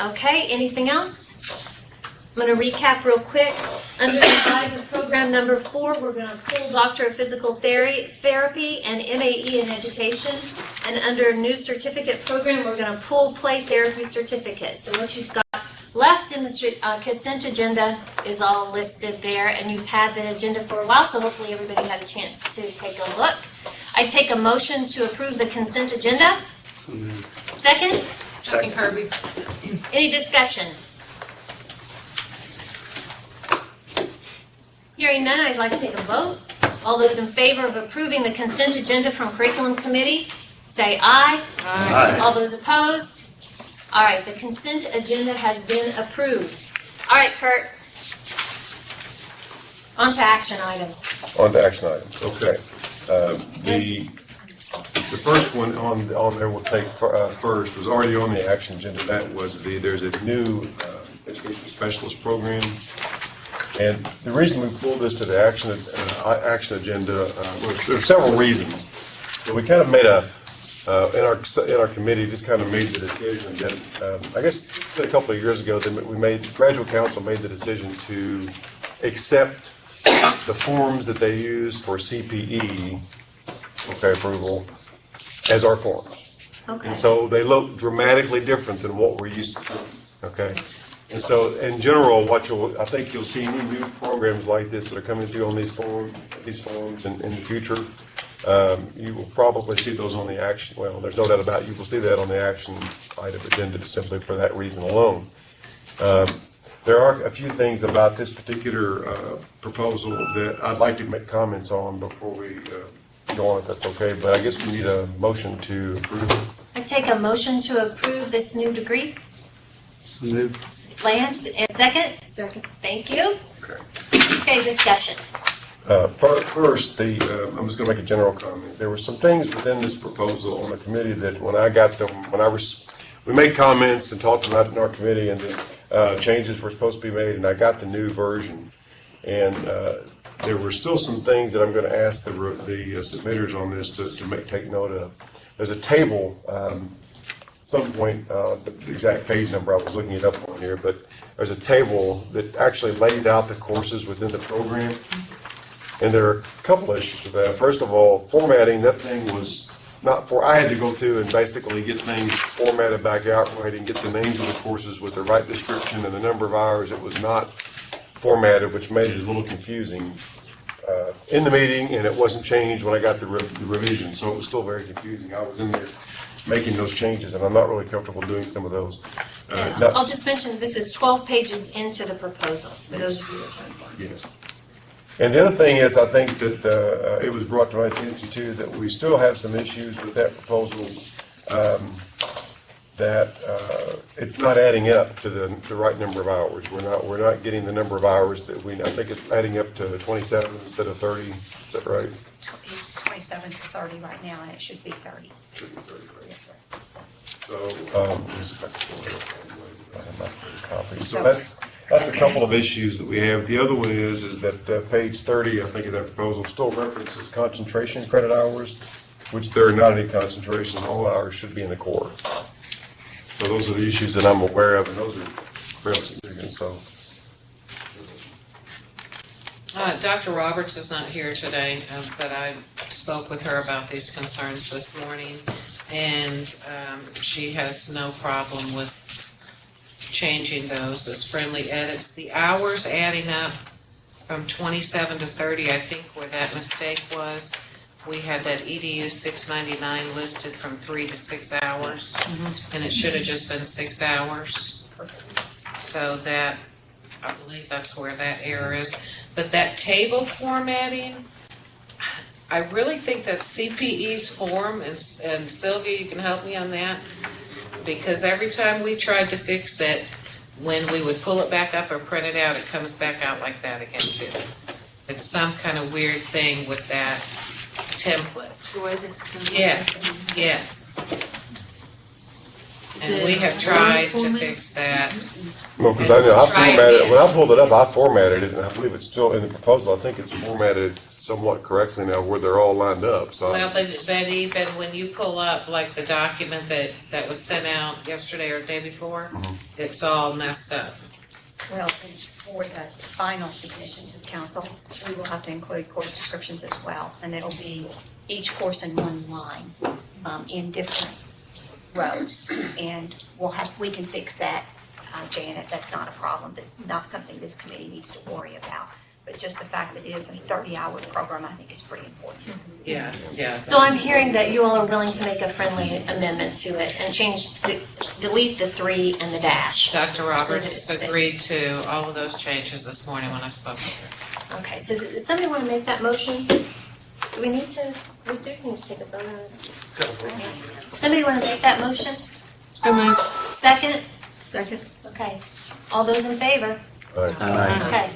Okay, anything else? I'm going to recap real quick. Under the size of program number 4, we're going to pull Doctor of Physical Therapy and MAE in Education. And under new certificate program, we're going to pull Play Therapy certificate. So what you've got left in the consent agenda is all listed there, and you've had the agenda for a while, so hopefully everybody had a chance to take a look. I take a motion to approve the consent agenda. Second? Second, Kirby. Any discussion? Hearing none, I'd like to take a vote. All those in favor of approving the consent agenda from Curriculum Committee, say aye. Aye. All those opposed? All right, the consent agenda has been approved. All right, Kurt. On to action items. On to action items, okay. The first one on there we'll take first was already on the action agenda. That was there's a new education specialist program. And the reason we pulled this to the action agenda, there are several reasons. But we kind of made in our committee, just kind of made the decision that, I guess a couple of years ago, graduate council made the decision to accept the forms that they use for CPE, approval, as our forms. Okay. And so they look dramatically different than what we're used to, okay? And so, in general, I think you'll see any new programs like this that are coming through on these forms in the future. You will probably see those on the action. Well, there's no doubt about it. You will see that on the action item agenda just simply for that reason alone. There are a few things about this particular proposal that I'd like to make comments on before we go on, if that's okay. But I guess we need a motion to approve. I take a motion to approve this new degree. So moved. Lance, and second? Second. Thank you. Okay, discussion. First, I'm just going to make a general comment. There were some things within this proposal on the committee that when I got them, we made comments and talked about it in our committee, and the changes were supposed to be made, and I got the new version. And there were still some things that I'm going to ask the submitters on this to take note of. There's a table. Some point, the exact page number, I was looking it up on here, but there's a table that actually lays out the courses within the program. And there are a couple issues with that. First of all, formatting, that thing was not for, I had to go through and basically get things formatted back out right and get the names of the courses with the right description and the number of hours. It was not formatted, which made it a little confusing in the meeting, and it wasn't changed when I got the revision, so it was still very confusing. I was in there making those changes, and I'm not really comfortable doing some of those. I'll just mention this is 12 pages into the proposal, for those of you who are trying to find it. Yes. And the other thing is, I think that it was brought to my attention too that we still have some issues with that proposal, that it's not adding up to the right number of hours. We're not getting the number of hours that I think it's adding up to 27 instead of 30. Is that right? It's 27 to 30 right now, and it should be 30. Should be 30, right? Yes, sir. So that's a couple of issues that we have. The other one is that page 30, I think, of that proposal still references concentration credit hours, which there are not any concentration. All hours should be in the core. So those are the issues that I'm aware of, and those are fairly significant. So. Dr. Roberts is not here today, but I spoke with her about these concerns this morning, and she has no problem with changing those as friendly edits. The hours adding up from 27 to 30, I think where that mistake was, we had that EDU 699 listed from 3 to 6 hours, and it should have just been 6 hours. So that, I believe that's where that error is. But that table formatting, I really think that's CPE's form, and Sylvia, you can help me on that, because every time we tried to fix it, when we would pull it back up or print it out, it comes back out like that again too. It's some kind of weird thing with that template. The way this Yes. And we have tried to fix that. No, because I know, I Try it formatted, again. when I pulled it up, I formatted it, and I believe it's still in the proposal. I think it's formatted somewhat correctly now where they're all lined up, so. Well, but even when you pull up like the document that was sent out yesterday or the day before, it's all messed up. Well, and for the final submission to the council, we will have to include course descriptions as well, and it'll be each course in one line, in different rows, and we can fix that, Janet, that's not a problem, but not something this committee needs to worry about. But just the fact that it is a 30-hour program, I think is pretty important. Yeah. So I'm hearing that you all are willing to make a friendly amendment to it and delete the 3 and the dash. Dr. Roberts So that it's agreed 6. to all of those changes this morning when I spoke with her. Okay, so does somebody want to make that motion? Do we need to, we do need to take a vote on it. Somebody want to make that motion? So moved. Second? Second. Okay. All those in favor? Okay.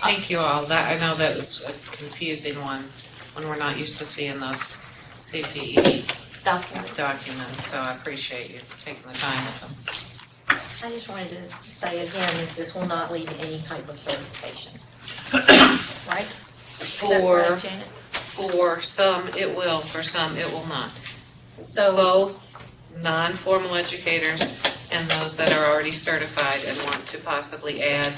Thank you all. I know that was a confusing one when we're not used to seeing those CPE Document. documents, so I appreciate you taking the time with them. I just wanted to say again that this will not lead to any type of certification. Right? Is that right, Janet? For some, it will. For some, it will not. So, Both non-formal educators and those that are already certified and want to possibly add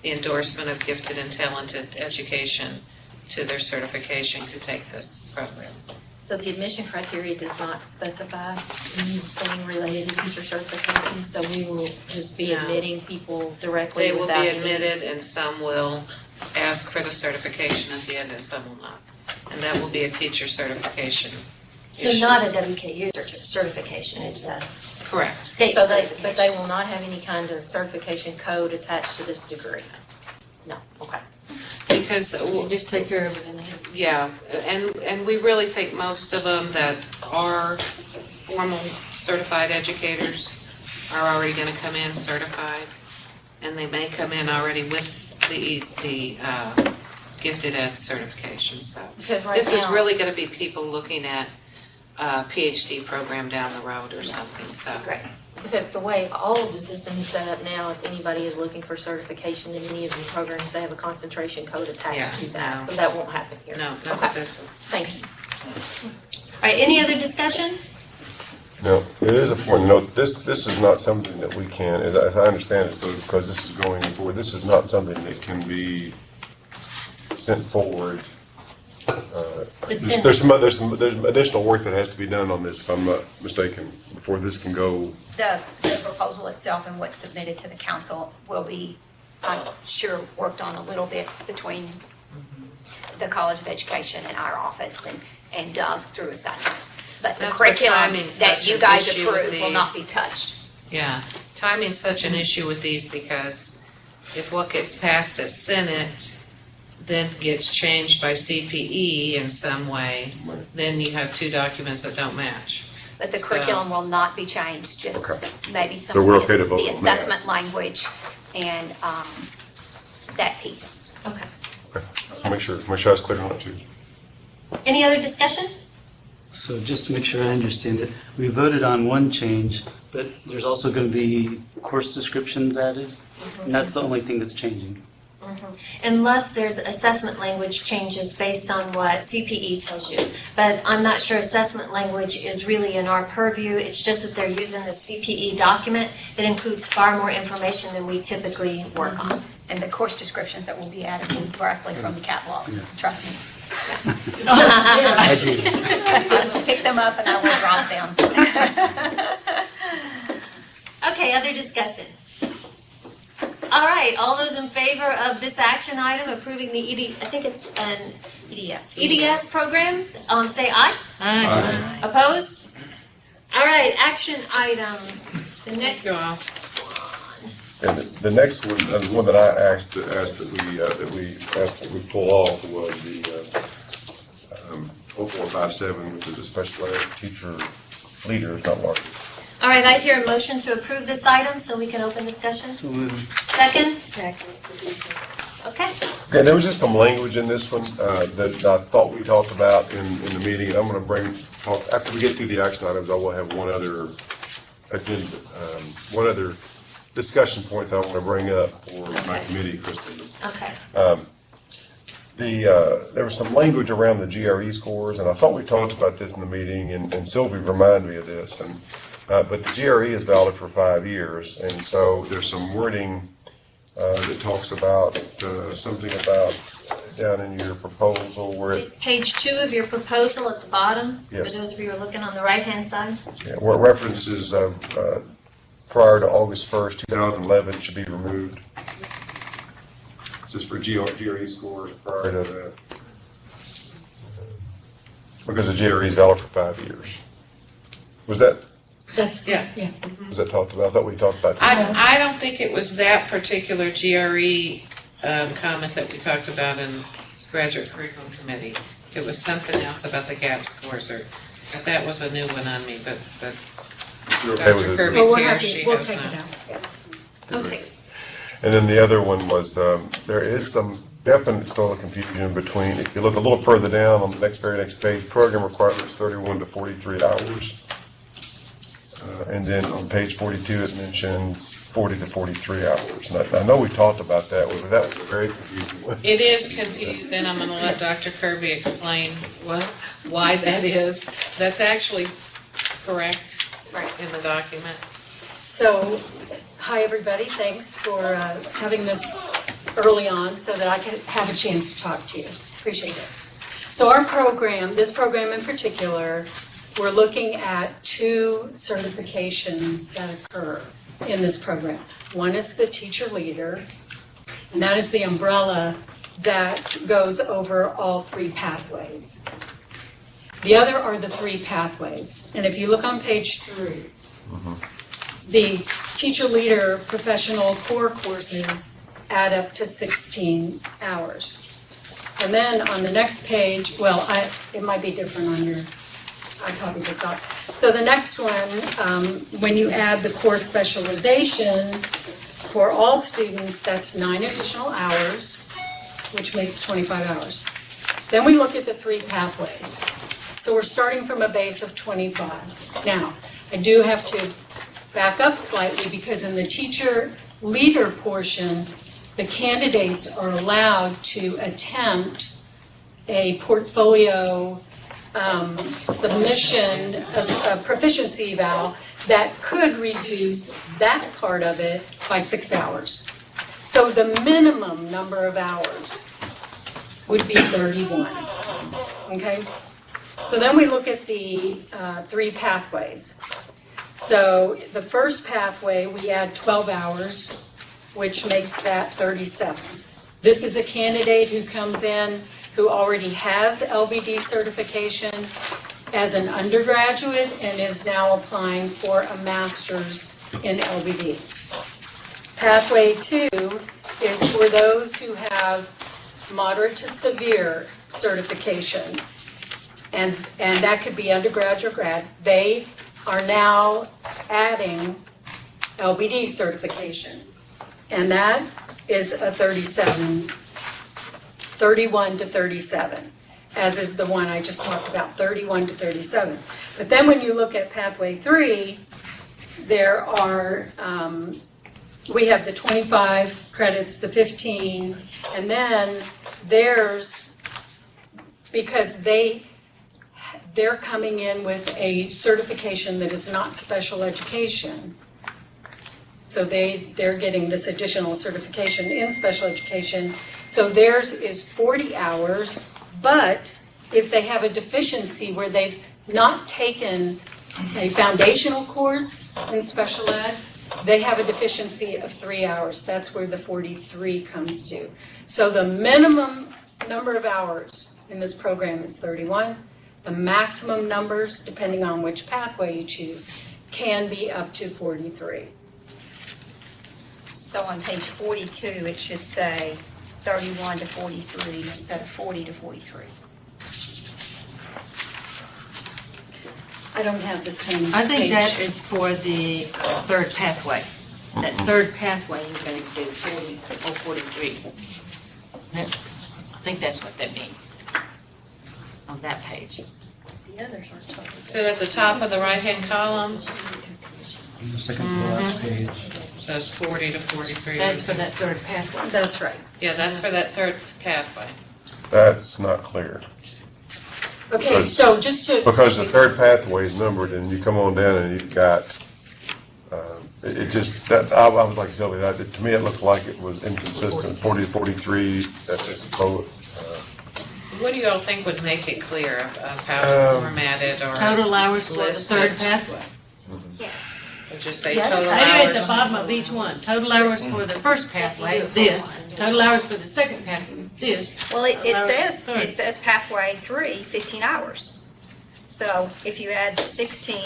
the endorsement of gifted and talented education to their certification could take this program. so the admission criteria does not specify anything related to teacher certification, so we will just be No. admitting people directly They will without be any- admitted and some will ask for the certification at the end and some will not. And that will be a teacher certification So issue. not a WKU certification, it's a Correct. state So certification. but they will not have any kind of certification code attached to this degree? No, okay. Because You just take care of it in the end. yeah, and we really think most of them that are formal certified educators are already going to come in certified, and they may come in already with the gifted ed certification. So Because right this is now- really going to be people looking at a PhD program down the road or something. So Great. Because the way all of the system is set up now, if anybody is looking for certification in any of the programs, they have a concentration code attached Yeah, to that. no. So that won't happen here. no, not Okay, with this one. thank you. All right, any other discussion? No, it is important to note, this is not something that we can, as I understand it, so because this is going forward, this is not something that can be sent forward. send- There's additional work that has to be done on this, if I'm not mistaken, before this can go. The proposal itself and what's submitted to the council will be, I'm sure, worked on a little bit between the College of Education and our office and Doug through assessment. But the That's why curriculum timing's that such you an guys issue with approve will not be these. touched. Yeah, timing's such an issue with these because if what gets passed at Senate then gets changed by CPE in some way, then you have two documents that don't match. But the So- curriculum will not be changed, just Okay. maybe some So we're of okay to vote the on that. assessment language and that piece. Okay. So make sure that's clear on it too. Any other discussion? So just to make sure I understand it, we voted on one change, but there's also going to be course descriptions added? And that's the only thing that's changing? Unless there's assessment language changes based on what CPE tells you. But I'm not sure assessment language is really in our purview. It's just that they're using the CPE document that includes far more information than we typically work on. And the course descriptions that will be added will directly from the catalog, trust me. I do. I will pick them up and I will drop them. Okay, other discussion? All right, all those in favor of this action item approving the I think it's an EDS. EDS program, say aye. Aye. Opposed? All right, action item, the next Thank you all. And the next one, the one that I asked that we pull off was the 0457, which is a special ed teacher leader, not larger. All right, I hear a motion to approve this item, so we can open discussion. So moved. Second? Second. Okay. Okay, there was just some language in this one that I thought we talked about in the meeting. I'm going to talk after we get through the action items. I will have one other agenda, one other discussion point that I want to bring up for my Okay. committee, Kristen. Okay. There was some language around the GRE scores, and I thought we talked about this in the meeting, and Sylvie reminded me of this. But the GRE is valid for 5 years, and so there's some wording that talks about something about down in your proposal where It's page 2 of your proposal at the bottom. Yes. For those of you who are looking on the right-hand side. where it references prior to August 1st, 2011 should be removed. It's just for GRE scores prior to that. Because the GRE is valid for 5 years. Was that Yeah. talked about? I thought we talked about that. I don't think it was that particular GRE comment that we talked about in graduate curriculum committee. It was something else about the GAP scores, but that was a new one on me, but You're okay with Dr. it? Kirby's Well, here, she we'll has take not. it out. Okay. And then the other one was, there is some definite total confusion between, if you look a little further down on the very next page, program requirements 31 to 43 hours. And then on page 42, it mentioned 40 to 43 hours. And I know we talked about that, but that was a very confusing one. It is confusing. I'm going to let Dr. Kirby explain why that is. That's actually correct in the document. So, hi, everybody. Thanks for having this early on so that I could have a chance to talk to you. Appreciate it. So our program, this program in particular, we're looking at 2 certifications that occur in this program. One is the teacher leader, and that is the umbrella that goes over all 3 pathways. The other are the 3 pathways. And if you look on page 3, the teacher leader professional core courses add up to 16 hours. And then on the next page, it might be different on your, I copied this out. So the next one, when you add the core specialization for all students, that's 9 additional hours, which makes 25 hours. Then we look at the 3 pathways. So we're starting from a base of 25. Now, I do have to back up slightly because in the teacher leader portion, the candidates are allowed to attempt a portfolio submission, a proficiency eval that could reduce that part of it by 6 hours. So the minimum number of hours would be 31, okay? So then we look at the 3 pathways. So the first pathway, we add 12 hours, which makes that 37. This is a candidate who comes in who already has LBD certification as an undergraduate and is now applying for a master's in LBD. Pathway 2 is for those who have moderate to severe certification, and that could be undergraduate or grad. They are now adding LBD certification, and that is a 31 to 37, as is the one I just talked about, 31 to 37. But then when you look at pathway 3, there are, we have the 25 credits, the 15, and then there's, because they're coming in with a certification that is not special education. So they're getting this additional certification in special education. So theirs is 40 hours, but if they have a deficiency where they've not taken a foundational course in special ed, they have a deficiency of 3 hours. That's where the 43 comes to. So the minimum number of hours in this program is 31. The maximum numbers, depending on which pathway you choose, can be up to 43. So on page 42, it should say 31 to 43 instead of 40 to 43. I don't have the same I think page. that is for the third pathway. That third pathway, you're going to do 40 or 43. I think that's what that means on that page. The others aren't totally. So at the top of the right-hand column, On the second to the last page. Says 40 to 43. That's for that third pathway. That's right. Yeah, that's for that third pathway. That's not clear. Okay, so just to, Because the third pathway is numbered, and you come on down and you've got, it just, that, I was like Sylvia, that, to me, it looked like it was inconsistent, 40 to 43, that's just a vote. What do you all think would make it clear of how to format it or Total hours for the list third it? pathway. Or just say Yeah, total I do at the hours? bottom of each one. Total hours for the first pathway, this. Total hours for the second pathway, this. Well, it Total hours says, for the third. it says pathway 3, 15 hours. So if you add the 16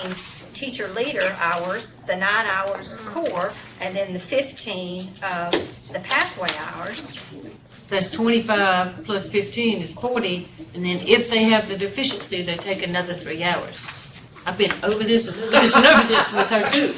teacher leader hours, the 9 hours of core, and then the 15 of the pathway hours, That's 25 plus 15 is 40, and then if they have the deficiency, they take another 3 hours. I've been over this and over this and over this with her too.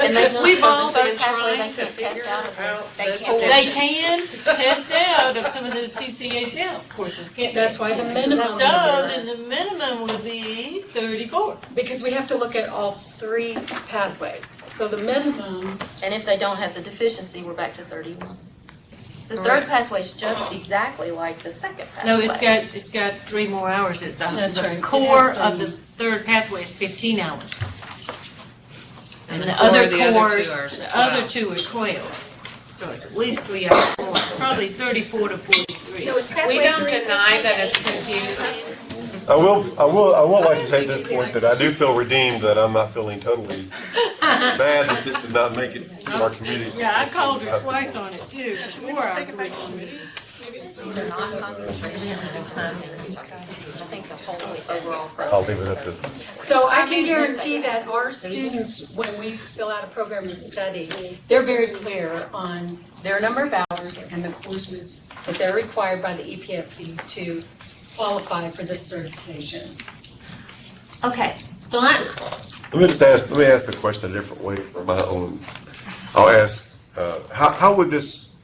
and they We've all the been pathway, trying they to can't test figure out of out it. They this can't whole- They test. can test out of some of those TCHL courses, can't they? that's why the minimum. So then the minimum will be 34. Because we have to look at all 3 pathways. So the minimum, And if they don't have the deficiency, we're back to 31. The Correct. third pathway is just exactly like the second pathway. No, it's got 3 more hours. It's That's the right. It core has of the to- third pathway is 15 hours. And And the core other of the other cores, two are the other 12. 2 are 12. So it's at least 3 hours more. It's probably 34 to 43. So it's pathway We don't 3, deny 15, that it's 18. confusing. I will like to say at this point that I do feel redeemed, that I'm not feeling totally bad that this did not make it to our committee. Yeah, I called her twice on it too, before I agreed on it. They're not concentration and timing. I think the whole overall I'll program. leave it at that. so I can guarantee that our students, when we fill out a program of study, they're very clear on their number of hours and the courses that they're required by the EPSB to qualify for this certification. Okay, so Let me ask the question a different way for my own. I'll ask, how would this,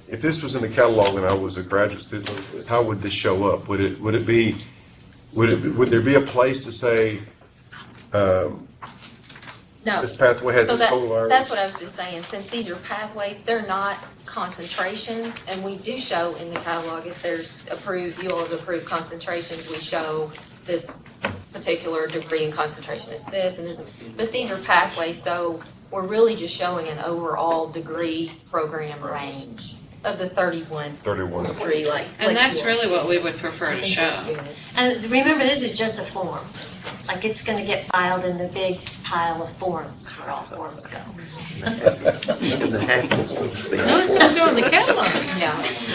if this was in the catalog and I was a graduate student, how would this show up? Would there be a place to say, No. this pathway has So its total hours? that's what I was just saying, since these are pathways, they're not concentrations, and we do show in the catalog if there's approved, you all have approved concentrations, we show this particular degree in concentration is this and this, but these are pathways, so we're really just showing an overall degree program range of the 31 to 31. 43, like. And that's really what we would prefer to show. And remember, this is just a form. Like, it's gonna get filed in the big pile of forms where all forms go. No, it's gonna go in the catalog. Yeah,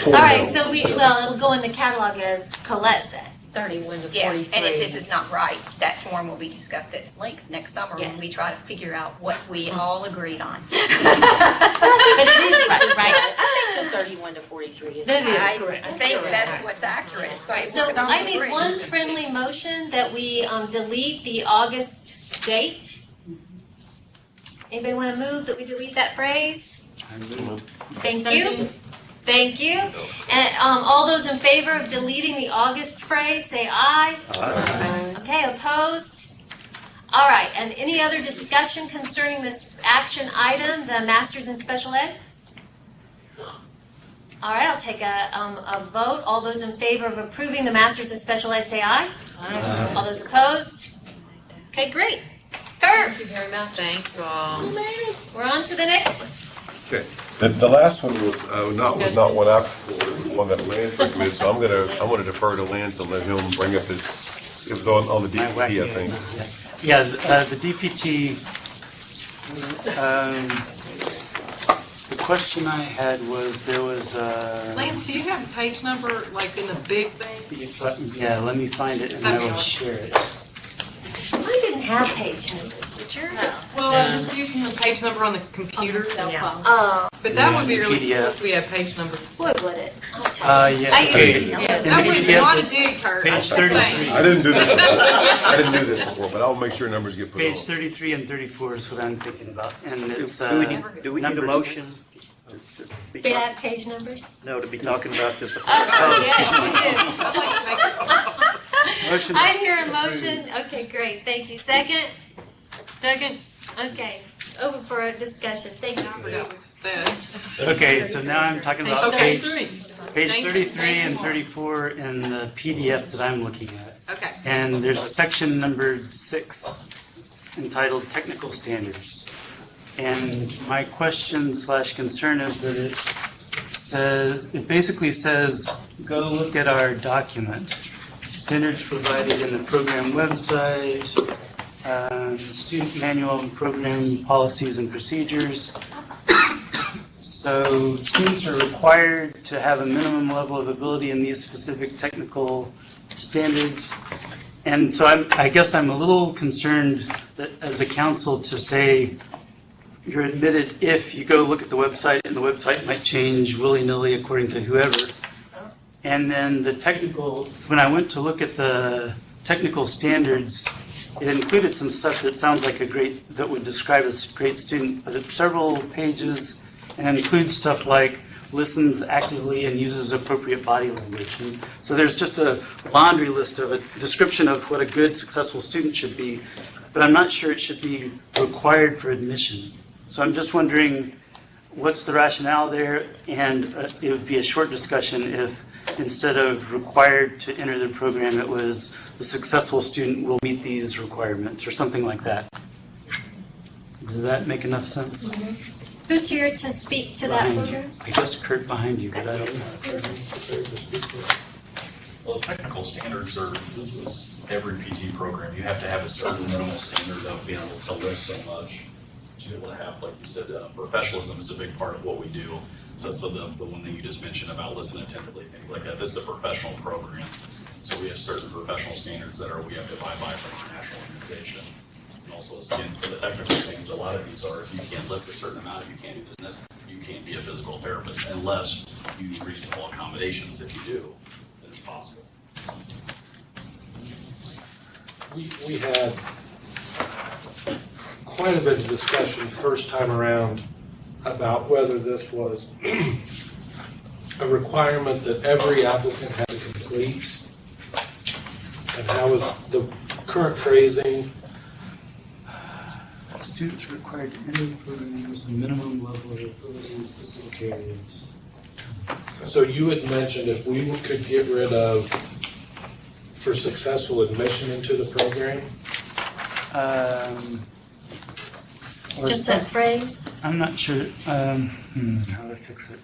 All right, so it'll go in the catalog as Colette said. 31 to 43. Yeah, and if this is not right, that form will be discussed at length next summer when we Yes. try to figure out what we all agreed on. But it is right. I think the 31 to 43 is. That is I correct. think that's what's accurate. So I make one friendly motion that we delete the August date. Anybody want to move that we delete that phrase? Thank you. Thank you. And all those in favor of deleting the August phrase, say aye. Aye. Okay, opposed? All right, and any other discussion concerning this action item, the Masters in Special Ed? All right, I'll take a vote. All those in favor of approving the Masters in Special Ed, say aye. All those opposed? Okay, great. Thank you very much. Thank you all. We're on to the next one. The last one was not one I reported, it was one that Lance recommended, so I'm gonna defer to Lance and let him bring up it was on the DPT, I think. Yeah, the DPT, the question I had was, there was Lance, do you have the page number, like in the big thing? yeah, let me find it and I will share it. We didn't have page numbers, did you? Well, I'm just using the page number on the computer, Oh, but that would be Yeah, really cool PDF. if we had page number. boy, would it. I'll tell you. Yes. I Okay. usually Yeah, know. that was PDF not a is dig, Kurt. I'm Page just saying. 33. I didn't do this before. I didn't do this before, but I'll make sure numbers get put on. Page 33 and 34 is what I'm thinking about, and it's Do we need a number motion? six. to be Did talk- add page numbers? No, to be talking about this. Oh, yes, you did. I'd like to make Motion. I hear a motion. Okay, great. Thank you. Second? Second? Okay. over for a discussion. Thank you, I Steve. forgot what you said. Okay, so now I'm talking about Okay. page Thank you. 33 and 34 in the PDF that I'm looking at. Okay. And there's a section numbered 6 entitled Technical Standards. And my question / concern is that it basically says, go look at our document. Standards provided in the program website, student manual and program policies and procedures. So students are required to have a minimum level of ability in these specific technical standards. And so I guess I'm a little concerned that as a council to say you're admitted if you go look at the website and the website might change willy-nilly according to whoever. And then the technical, when I went to look at the technical standards, it included some stuff that sounds like that would describe a great student, but it's several pages and includes stuff like listens actively and uses appropriate body language. And so there's just a laundry list of a description of what a good, successful student should be, but I'm not sure it should be required for admission. So I'm just wondering what's the rationale there, and it would be a short discussion if instead of required to enter the program, it was the successful student will meet these requirements or something like that. Does that make enough sense? Who's here to speak to that Behind you. program? I guess Kurt behind you, but I don't know. Well, technical standards this is every PT program. You have to have a certain minimal standard of being able to list so much. To be able to have, like you said, professionalism is a big part of what we do. So the one thing you just mentioned about listen attentively, things like that, this is a professional program. So we have certain professional standards that we have to abide by from our national organization. And also, again, for the technical standards, a lot of these are, if you can't lift a certain amount, if you can't do business, you can't be a physical therapist unless you need reasonable accommodations. If you do, then it's possible. We had quite a bit of discussion first time around about whether this was a requirement that every applicant had to complete, and how was the current phrasing. Students are required to enter the program with a minimum level of ability in specific areas. So you had mentioned if we could get rid of for successful admission into the program. Or Just that phrase? I'm not sure. How to fix it?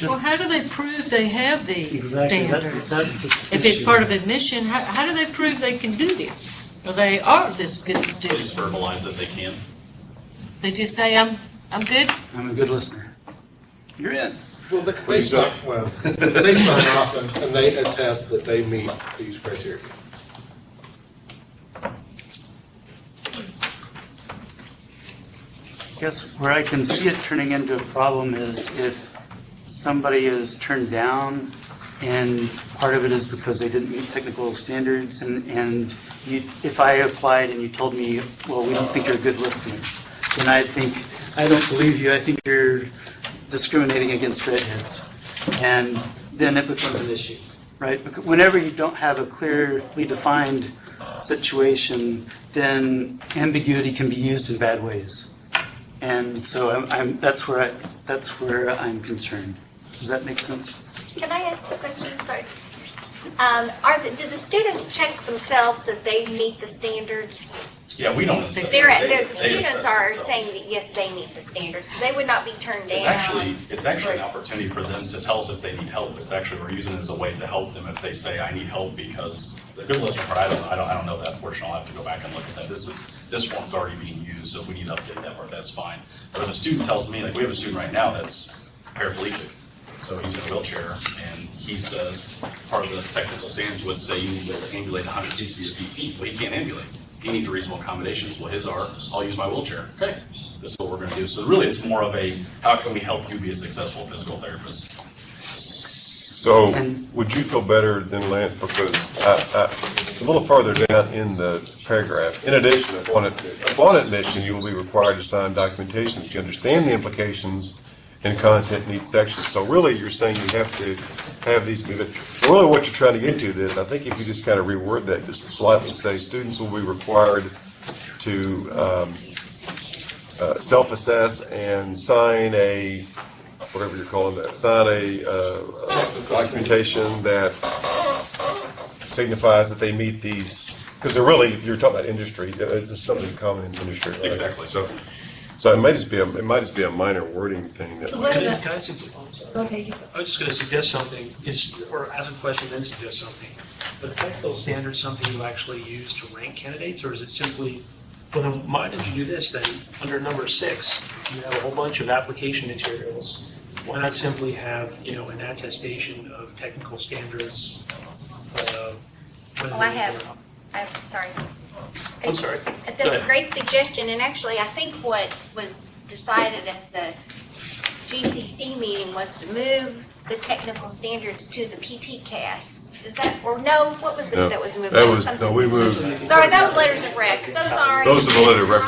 Well, how do they prove they have these Exactly. standards? That's the If it's issue. part of admission, how do they prove they can do this? Or they are this good They just student? verbalize that they can. They just say, I'm good? I'm a good listener. You're in. Well, they sign off and they attest that they meet these criteria. I guess where I can see it turning into a problem is if somebody is turned down and part of it is because they didn't meet technical standards and if I applied and you told me, well, we don't think you're a good listener, then I don't believe you. I think you're discriminating against redheads. And then it becomes an issue, right? Because whenever you don't have a clearly defined situation, then ambiguity can be used in bad ways. And so that's where I'm concerned. Does that make sense? Can I ask a question? Sorry. Do the students check themselves that they meet the standards? Yeah, we don't assess. The They students assess are themselves. saying that yes, they meet the standards, so they would not be turned down. It's actually an opportunity for them to tell us if they need help. It's actually, we're using it as a way to help them if they say, I need help, because the good listener part, I don't know that portion. I'll have to go back and look at that. This form's already being used, so if we need to update that part, that's fine. But if a student tells me, like we have a student right now that's paraplegic, so he's in a wheelchair, and he says, part of the technical standards would say you need to ambulate 100 feet for your PT. Well, he can't ambulate. He needs reasonable accommodations. Well, his are, I'll use my wheelchair. Okay, this is what we're going to do. So really, it's more of a, how can we help you be a successful physical therapist? So, would you feel better than Lance, because it's a little further down in the paragraph. In addition, upon admission, you will be required to sign documentation that you understand the implications and content in each section. So really, you're saying you have to have these, but really what you're trying to get to this, I think if you just kind of reword that just slightly, say students will be required to self-assess and sign a, whatever you're calling that, sign a documentation that signifies that they meet these, because they're really, you're talking about industry, it's just something common in industry, right? Exactly. So it might just be a minor wording thing that. So what is Can I suggest, Okay. I was just gonna suggest something, or ask a question, then suggest something. Is the technical standard something you actually use to rank candidates, or is it simply, well, then why did you do this then? Under number 6, you have a whole bunch of application materials. Why not simply have, an attestation of technical standards? I'm sorry. I'm sorry. That's Go a ahead. great suggestion, and actually, I think what was decided at the GCC meeting was to move the technical standards to the PT CAS. Is that, or no, what was it No, that was moved? that was, something- no, we moved, Sorry, that was letters of rec, so sorry. those are the letter of rec.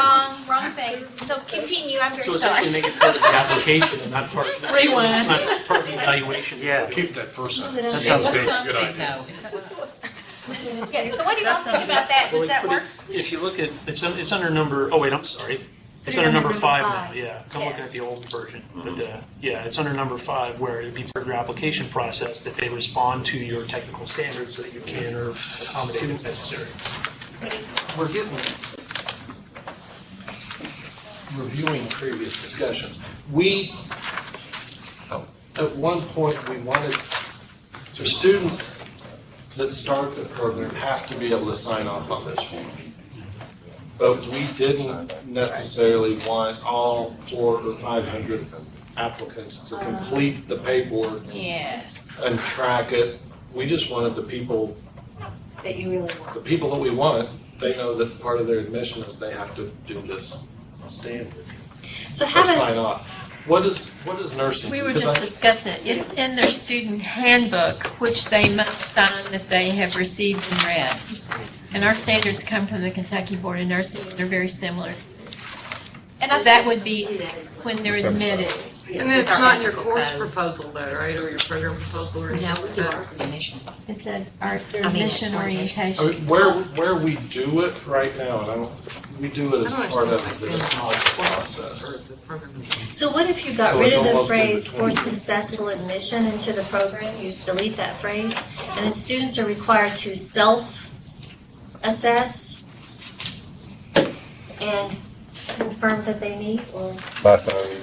Wrong thing. So continue, I'm So very essentially sorry. make it part of the application and not part of, Rewind. it's not part of the evaluation. Yeah. Keep that first Move it sentence. That under- sounds great. Something though. Okay, so what do y'all think about that? Well, Does that put work? it- If you look at, it's under number, oh wait, I'm sorry. It's under number 5 now, yeah. I'm looking at the old version. But, yeah, it's under number 5 where it'd be part of your application process that they respond to your technical standards so that you can or accommodate if necessary. We're getting, reviewing previous discussions. We, at one point, we wanted, so students that start the program have to be able to sign off on this form. But we didn't necessarily want all 400 or 500 applicants to complete the paperwork Yes. and track it. We just wanted the people That you really want. the people that we want, they know that part of their admission is they have to do this standard. So Or have a, sign off. What is nursing? We were Because just discussing, it's in their student handbook, which they must sign that they have received and read. And our standards come from the Kentucky Board of Nursing, they're very similar. And I That would be when they're admitted. And it's not your course proposal though, right, or your program proposal or anything No, we like do that? ours in admission. It said our, their I mean, admission orientation. I orientation. mean, where we do it right now, and we do it as I don't part of understand the why it's college in process. or the program. so what if you got So rid it's of the almost in phrase between. for successful admission into the program, you just delete that phrase, and then students are required to self-assess and confirm that they meet, or? By signing,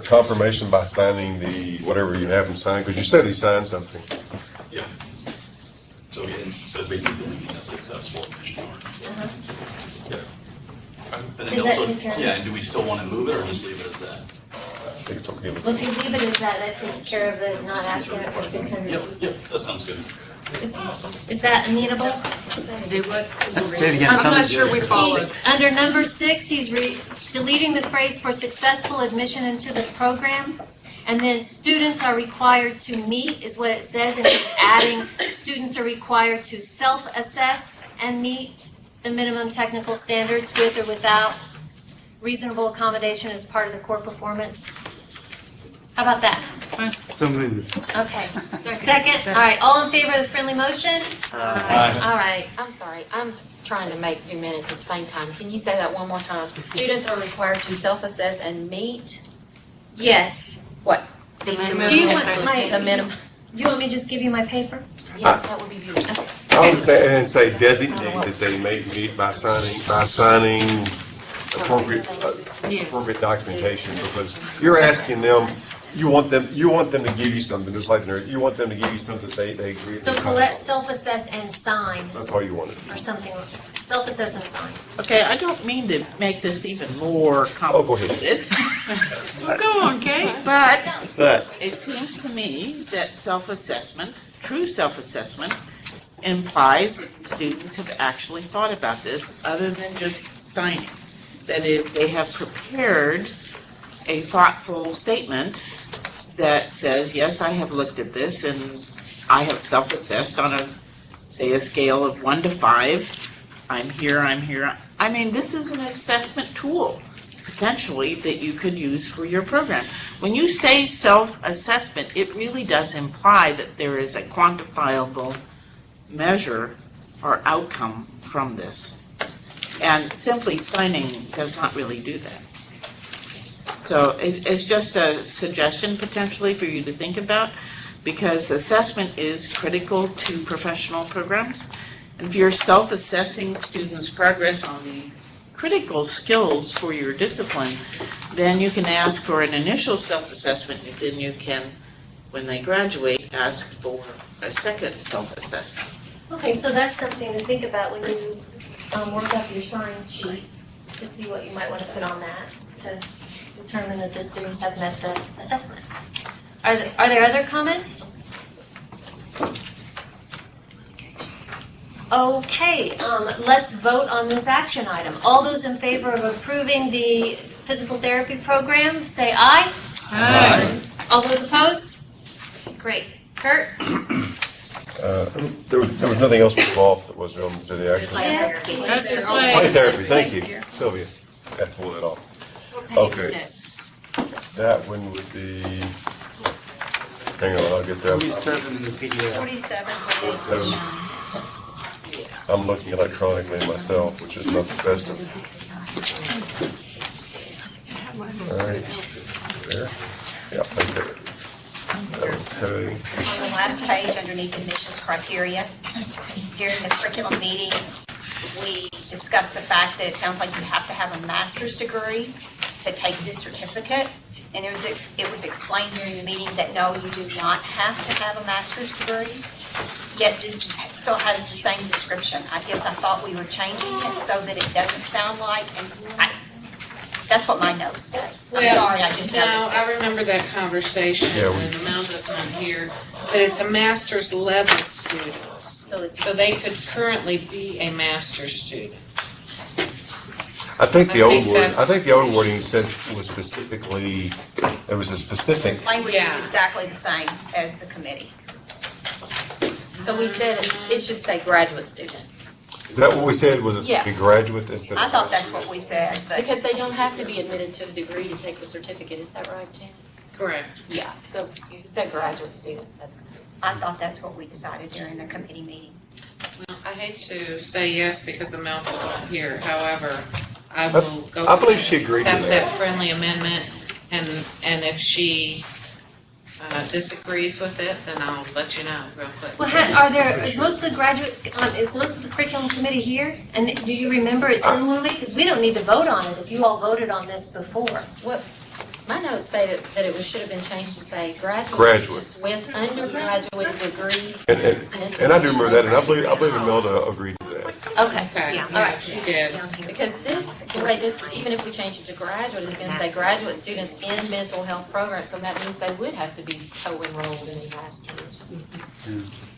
confirmation by signing the, whatever you have them sign, because you said they signed something. Yeah. So basically, we need a successful admission. Yeah. And then Does that also, take care of it? yeah, and do we still want to move it or just leave it as that? I think it's okay with Well, if you leave it as that, that takes care of the not asking it for 600. Yep, that sounds good. Is that amenable? Do what? Say it again. I'm not sounded sure we good. followed. Under number 6, he's deleting the phrase for successful admission into the program. And then students are required to meet is what it says, and he's adding students are required to self-assess and meet the minimum technical standards with or without reasonable accommodation as part of the core performance. How about that? So moved. Okay. Second? All right, all in favor of the friendly motion? All right. I'm sorry, I'm trying to do minutes at the same time. Can you say that one more time? Students are required to self-assess and meet Yes. what? Do you want The minimum. Do you want me to just give you my paper? Yes, that would be beautiful. I would say, designate that they may meet by signing appropriate documentation, because you're asking them, you want them to give you something, just like you want them to give you something that they agree. So Colette, self-assess and sign, That's all you wanted. or something, self-assess and sign. Okay, I don't mean to make this even more Oh, go ahead. complicated, Well, go on, Kate. but But it seems to me that self-assessment, true self-assessment, implies that students have actually thought about this other than just signing. That is, they have prepared a thoughtful statement that says, yes, I have looked at this and I have self-assessed on a scale of 1 to 5. I'm here. I mean, this is an assessment tool, potentially, that you could use for your program. When you say self-assessment, it really does imply that there is a quantifiable measure or outcome from this. And simply signing does not really do that. So it's just a suggestion potentially for you to think about, because assessment is critical to professional programs. And if you're self-assessing students' progress on these critical skills for your discipline, then you can ask for an initial self-assessment, and then you can, when they graduate, ask for a second self-assessment. Okay, so that's something to think about when you work up your science sheet, to see what you might want to put on that to determine that the students have met the assessment. Are there other comments? Okay, let's vote on this action item. All those in favor of approving the physical therapy program, say aye. Aye. All those opposed? Great. Kurt? There was nothing else involved that was to the action. Yes. Play therapy, thank you. Sylvia, that's pull that off. Okay. That one would be, hang on, I'll get that. 47 in the PDF. 47. I'm looking electronically myself, which is not the best of. All right, there. Yeah, play therapy. Okay. On the last page, underneath admissions criteria, during the curriculum meeting, we discussed the fact that it sounds like you have to have a master's degree to take this certificate. And it was explained during the meeting that no, you do not have to have a master's degree. Yet this still has the same description. I guess I thought we were changing it so that it doesn't sound like, and that's what my notes say. I'm sorry, I just No, noticed it. I remember that conversation, Yeah, and Amanda's not here, but it's a master's level student. So they could currently be a master's student. I think the I old think word, that's- I think the old wording says was specifically, it was a specific. Language is Yeah. exactly the same as the committee. So we said it should say graduate student. Is that what we said? Was it Yeah. a graduate instead of? I thought that's what we said, but Because they don't have to be admitted to a degree to take the certificate, is that right, Jan? Correct. Yeah, so you could say graduate student, that's. I thought that's what we decided during the committee meeting. Well, I hate to say yes because Amanda's not here, however, I will go. I believe ahead she and agreed to accept that. that friendly amendment, and if she disagrees with it, then I'll let you know real quick. Well, is most of the curriculum committee here? And do you remember it similarly? Because we don't need to vote on it if you all voted on this before. What, my notes say that it should have been changed to say graduate Graduate. students with undergraduate degrees. And I do remember that, and I believe Imelda agreed to that. Okay. Okay, Yeah. yeah, she did. Because this, the way this, even if we change it to graduate, it's gonna say graduate students in mental health programs, so that means they would have to be co-enrolled in a master's.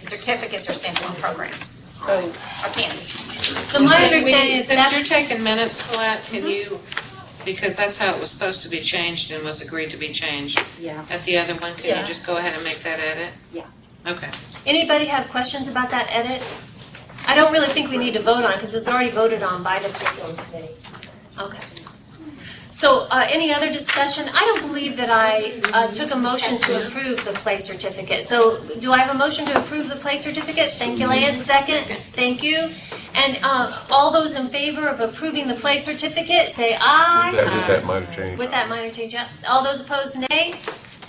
Certificates are standalone programs. So, I can't. So my understanding is Since you're that's, taking minutes, Colette, can you, because that's how it was supposed to be changed and was agreed to be changed. yeah. At the other one, can Yeah. you just go ahead and make that edit? Yeah. Okay. anybody have questions about that edit? I don't really think we need to vote on it because it was already voted on by the curriculum committee. Okay. So, any other discussion? I don't believe that I took a motion to approve the play certificate. So, do I have a motion to approve the play certificate? Thank you, Lance. Second? Thank you. And all those in favor of approving the play certificate, say aye. With that minor change. With that minor change, yeah. All those opposed, nay?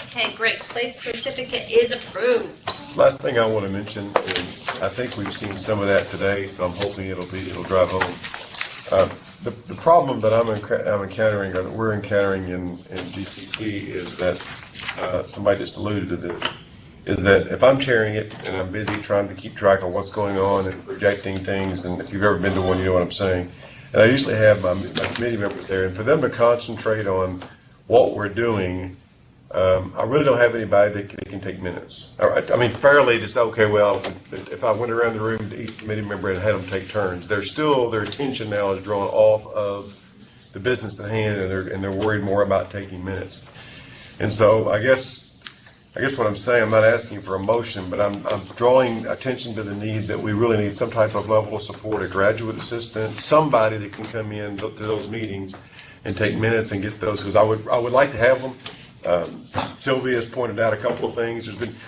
Okay, great. Play certificate is approved. Last thing I want to mention, and I think we've seen some of that today, so I'm hoping it'll drive home. The problem that I'm encountering, or that we're encountering in GCC is that, somebody just alluded to this, is that if I'm chairing it and I'm busy trying to keep track of what's going on and projecting things, and if you've ever been to one, you know what I'm saying. And I usually have my committee members there, and for them to concentrate on what we're doing, I really don't have anybody that can take minutes. I mean, fairly to say, okay, well, if I went around the room to each committee member and had them take turns, their attention now is drawn off of the business at hand, and they're worried more about taking minutes. And so I guess what I'm saying, I'm not asking for a motion, but I'm drawing attention to the need that we really need some type of level of support, a graduate assistant, somebody that can come in to those meetings and take minutes and get those, because I would like to have them. Sylvia has pointed out a couple of things.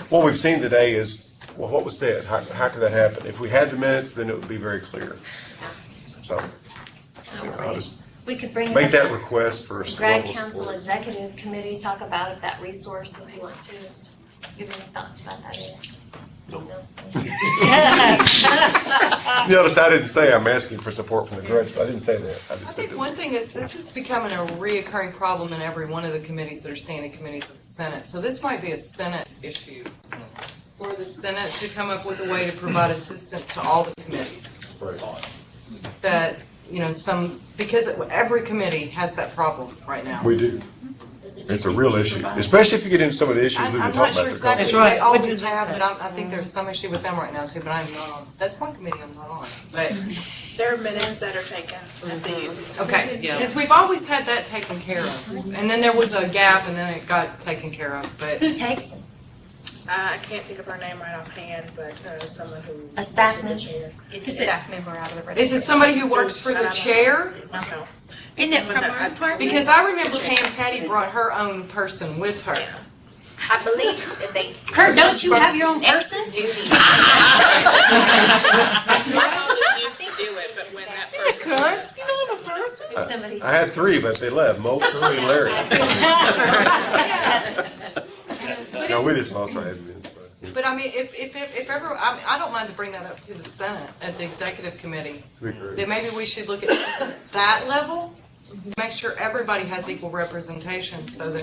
What we've seen today is, well, what was said? How could that happen? If we had the minutes, then it would be very clear. So, I'll just We could bring it make up that at request for Grad level Council support. Executive Committee, talk about it, that resource if you want to. Do you have any thoughts about that, Ed? No. You notice I didn't say I'm asking for support from the graduates. I didn't say that. I I just said think that. one thing is, this is becoming a reoccurring problem in every one of the committees that are standing committees of the Senate. So this might be a Senate issue for the Senate to come up with a way to provide assistance to all the committees. Right. That, because every committee has that problem right now. We do. It's a real issue, especially if you get into some of the issues we've been I'm talking not about. sure exactly That's what right. they What always does that have, say? but I think there's some issue with them right now too, but I'm not on, that's one committee I'm not on. But, There are minutes that are taken at the UCC. okay, because we've always had that taken care of. And then there was a gap and then it got taken care of, but. Who takes it? I can't think of her name right offhand, but someone who. A staff member? It's a staff member out of the Is registration. it somebody who works for the chair? No. Is it from our department? Because I remember Pam Petty brought her own person with her. I believe that they. Kurt, don't you have your own person? I used to do it, but when that person. Somebody. I had 3, but they left. Mo, Curly, and Larry. No, we just lost our admin. But I mean, if ever, I don't mind to bring that up to the Senate at the executive committee. That maybe we should look at that level, make sure everybody has equal representation so that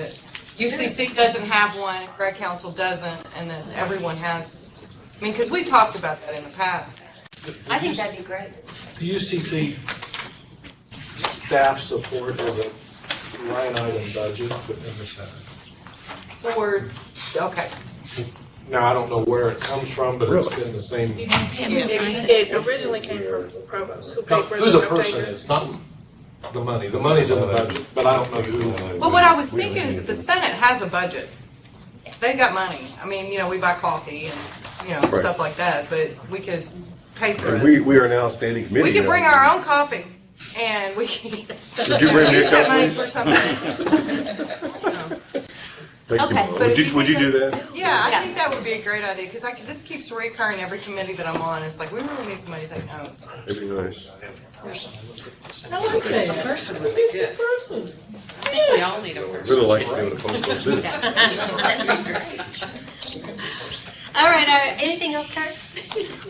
UCC doesn't have one, Grad Council doesn't, and then everyone has, because we talked about that in the past. I think that'd be great. The UCC staff support is a line item budget within the Senate. Or, okay. Now, I don't know where it comes from, but it's been the same. It originally came from Provost, who No, paid for who the the person notator. is, not the money. The money's in the budget, but I don't know who. Well, what I was thinking is the Senate has a budget. They got money. I mean, we buy coffee and, Right. stuff like that, but we could pay for And it. we are now a standing committee. We could now. bring our own coffee and we could Would you bring me a use that cup, money please? for something. Thank you, Okay, Mo. but if Would you you think do that? Yeah, I think that would be a great idea, because this keeps reoccurring every committee that I'm on. It's like, we really need somebody to take notes. It'd be nice. I think we all need a person. Really like to be able to post those too. All right, anything else, Kurt?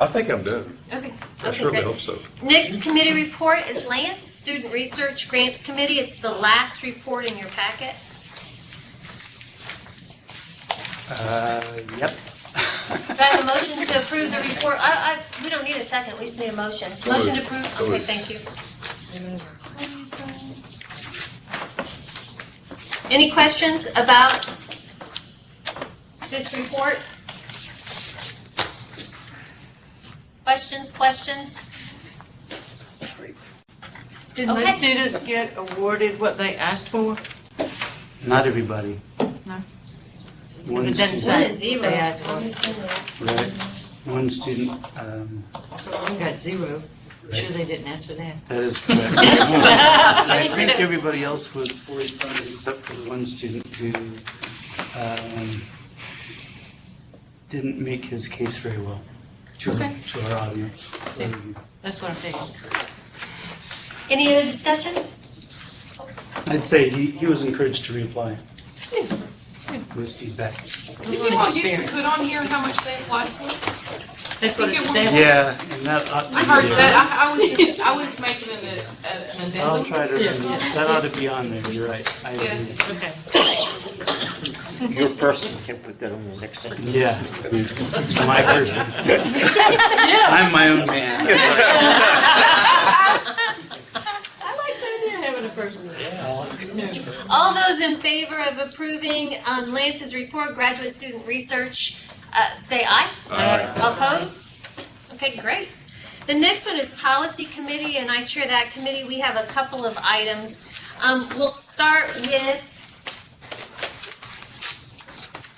I think I'm done. Okay. I Okay, surely great. hope so. Next committee report is Lance, Student Research Grants Committee. It's the last report in your packet. Yep. Do I have a motion to approve the report? We don't need a second, we just need a motion. So Motion to moved. approve? So Okay, moved. thank you. Any questions about this report? Questions? Did my Okay. students get awarded what they asked for? Not everybody. No. One It doesn't student, say they asked for. right? One student, We got 0. Sure they didn't ask for that. that is correct. I think everybody else was fully funded except for the one student who didn't make his case very well to Okay. our audience. That's what I'm thinking. Any other discussion? I'd say he was encouraged to reapply with feedback. You used to put on here how much they applied for? That's what think it's it saying. Yeah, and that ought to I be heard on- that, I was making an addendum. I'll try to remember. That ought to be on there, you're right. I agree. Okay. Your person can put that on the next time. Yeah, my person. I'm my own man. I like the idea of having a person. All those in favor of approving Lance's report, graduate student research, say aye. Aye. Opposed? Okay, great. The next one is policy committee, and I chair that committee. We have a couple of items. We'll start with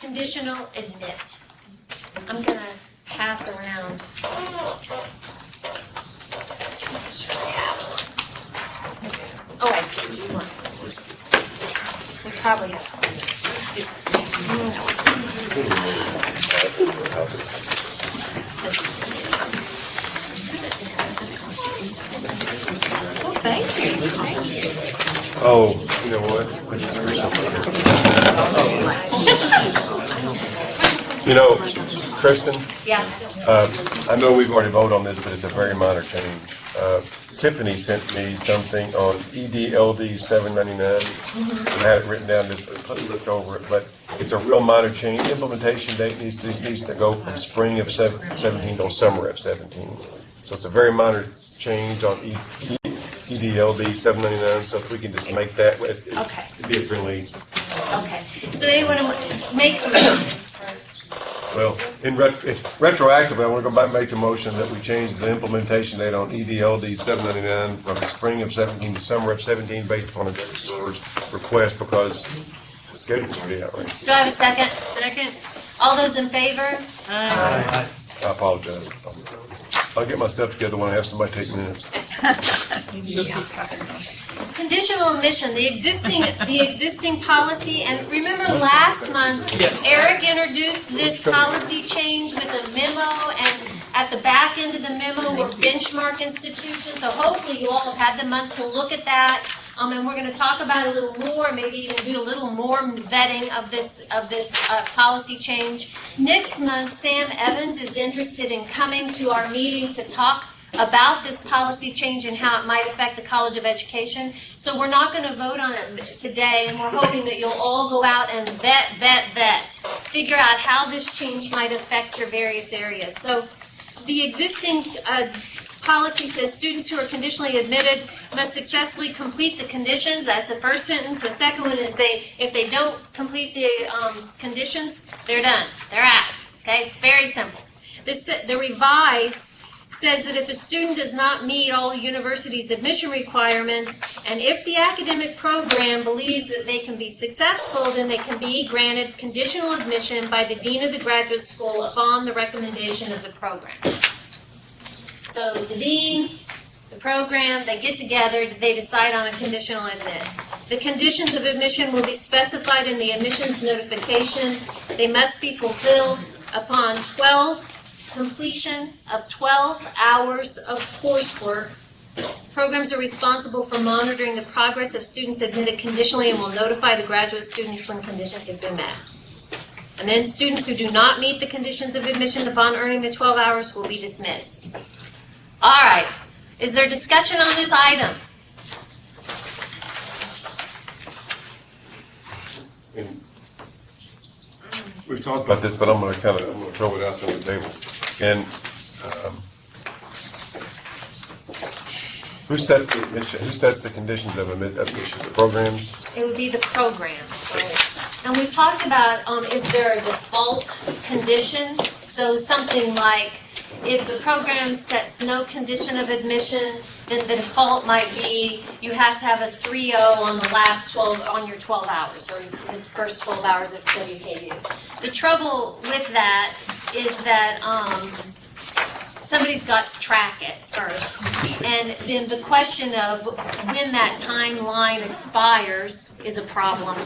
conditional admit. I'm gonna pass around. Oh, I do. We probably have. Thank you. Oh, you know what? You know, Kristen, Yeah. I know we've already voted on this, but it's a very minor change. Tiffany sent me something on EDLD 799. And I had it written down, just looked over it, but it's a real minor change. Implementation date needs to go from spring of 17 to summer of 17. So it's a very minor change on EDLD 799, so if we can just make that, it'd be a friendly. Okay. So they want to make, Well, retroactively, I want to go back and make the motion that we change the implementation date on EDLD 799 from the spring of 17 to summer of 17 based upon the store's request because the schedule's already out, right? do I have a second? Second. All those in favor? I apologize. I'll get my stuff together when I have somebody take minutes. Conditional admission, the existing policy, and remember last month, Eric introduced this policy change with a memo, and at the back end of the memo were benchmark institutions, so hopefully you all have had the month to look at that. And we're going to talk about it a little more, maybe even do a little more vetting of this policy change. Next month, Sam Evans is interested in coming to our meeting to talk about this policy change and how it might affect the College of Education. So we're not going to vote on it today, and we're hoping that you'll all go out and vet, figure out how this change might affect your various areas. So the existing policy says students who are conditionally admitted must successfully complete the conditions. That's the first sentence. The second one is if they don't complete the conditions, they're done. They're out. Okay, it's very simple. The revised says that if a student does not meet all the university's admission requirements, and if the academic program believes that they can be successful, then they can be granted conditional admission by the dean of the graduate school upon the recommendation of the program. So the dean, the program, they get together, they decide on a conditional admit. The conditions of admission will be specified in the admissions notification. They must be fulfilled upon completion of 12 hours of coursework. Programs are responsible for monitoring the progress of students admitted conditionally and will notify the graduate students when conditions have been met. And then students who do not meet the conditions of admission upon earning the 12 hours will be dismissed. All right. Is there discussion on this item? We've talked about this, but I'm going to throw it out there on the table. And who sets the admission? Who sets the conditions of admission? The programs? It would be the program. And we talked about, is there a default condition? So something like, if the program sets no condition of admission, then the default might be you have to have a 3.0 on the last 12, on your 12 hours, or the first 12 hours of WKU. The trouble with that is that somebody's got to track it first. And then the question of when that timeline expires is a problem.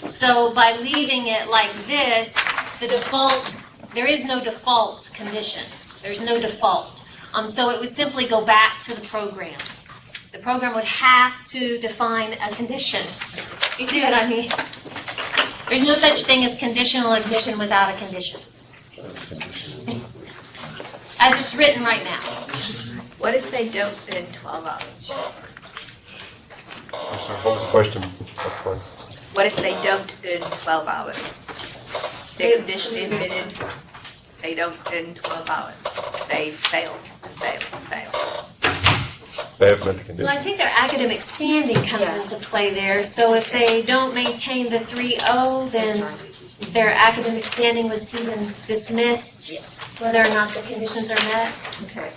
So by leaving it like this, the default, there is no default condition. There's no default. So it would simply go back to the program. The program would have to define a condition. You see what I mean? There's no such thing as conditional admission without a condition. As it's written right now. What if they don't fit in 12 hours? I'm sorry, what was the question? What if they don't fit in 12 hours? They're conditionally admitted, they don't fit in 12 hours. They fail. They have met the conditions. Well, I think their academic standing comes into play there. So if they don't maintain the 3.0, then their academic standing would see them dismissed, whether or not the conditions are met. Okay.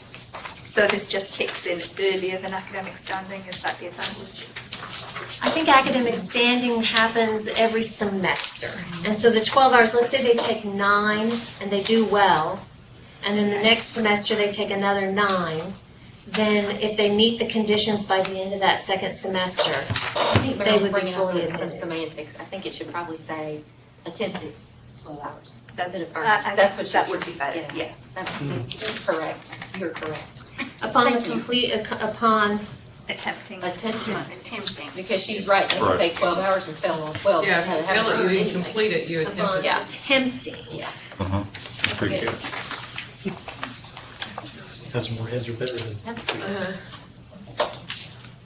So this just kicks in earlier than academic standing, is that the advantage? I think academic standing happens every semester. And so the 12 hours, let's say they take 9 and they do well, and then the next semester they take another 9, then if they meet the conditions by the end of that second semester, I think they Meryl's would be bringing up fully some admitted. semantics. I think it should probably say attempted 12 hours. Instead of That's what that would be better, yeah. It's correct. You're correct. Upon Thank you. upon Attempting. attempting, because she's right, they can Right. take 12 hours and fail on 12. Yeah, and if haven't you earned didn't anything. complete it, you attempted. Yeah. Attempting. Yeah. Good catch. Has more heads are better than.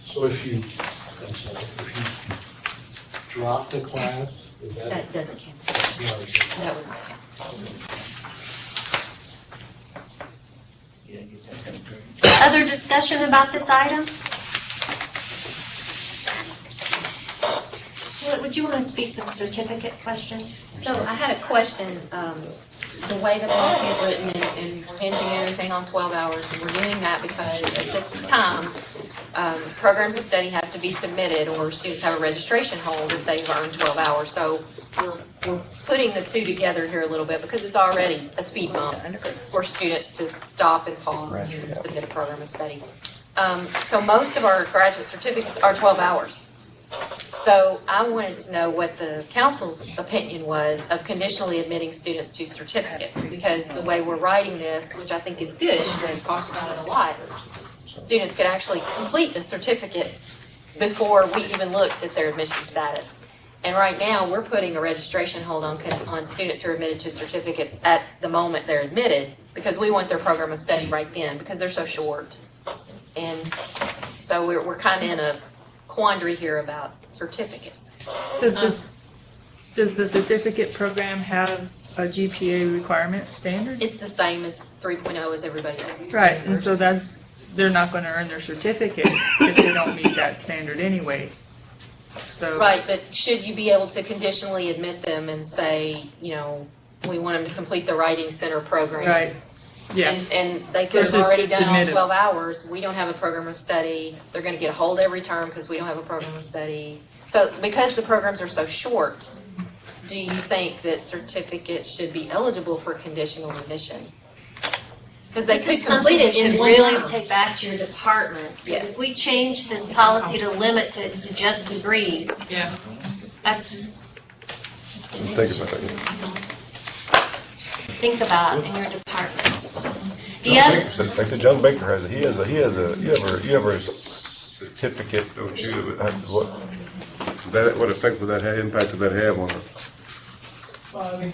So if you, I'm sorry, if you dropped a class, is that? That doesn't count. No, it's- That would not count. Other discussion about this item? Would you want to speak to the certificate question? So I had a question, the way the policy is written and we're hinging everything on 12 hours, and we're doing that because at this time, programs of study have to be submitted or students have a registration hold if they've earned 12 hours. So we're putting the two together here a little bit because it's already a speed bump for students to stop and pause and submit a program of study. So most of our graduate certificates are 12 hours. So I wanted to know what the council's opinion was of conditionally admitting students to certificates, because the way we're writing this, which I think is good, Greg talks about it a lot, students could actually complete a certificate before we even looked at their admission status. And right now, we're putting a registration hold on students who are admitted to certificates at the moment they're admitted, because we want their program of study right then, because they're so short. And so we're kind of in a quandary here about certificates. Does the certificate program have a GPA requirement standard? It's the same as 3.0 as everybody else's. Right, and so they're not gonna earn their certificate if they don't meet that standard anyway. So. Right, but should you be able to conditionally admit them and say, you know, we want them to complete the Writing Center program? Right, yeah. And they could have Versus already just done all admit it. 12 hours. We don't have a program of study. They're going to get a hold every term because we don't have a program of study. So because the programs are so short, do you think that certificates should be eligible for conditional admission? Because they This could is something complete you it in should one really term. take back to your departments. 'Cause Yes. if we change this policy to limit to just degrees, Yeah. that's, Think about that. think about in your departments. The John other, Baker said, like the John Baker has, you have a certificate, don't you? What effect would that have, impact would that have on it? Well, I mean,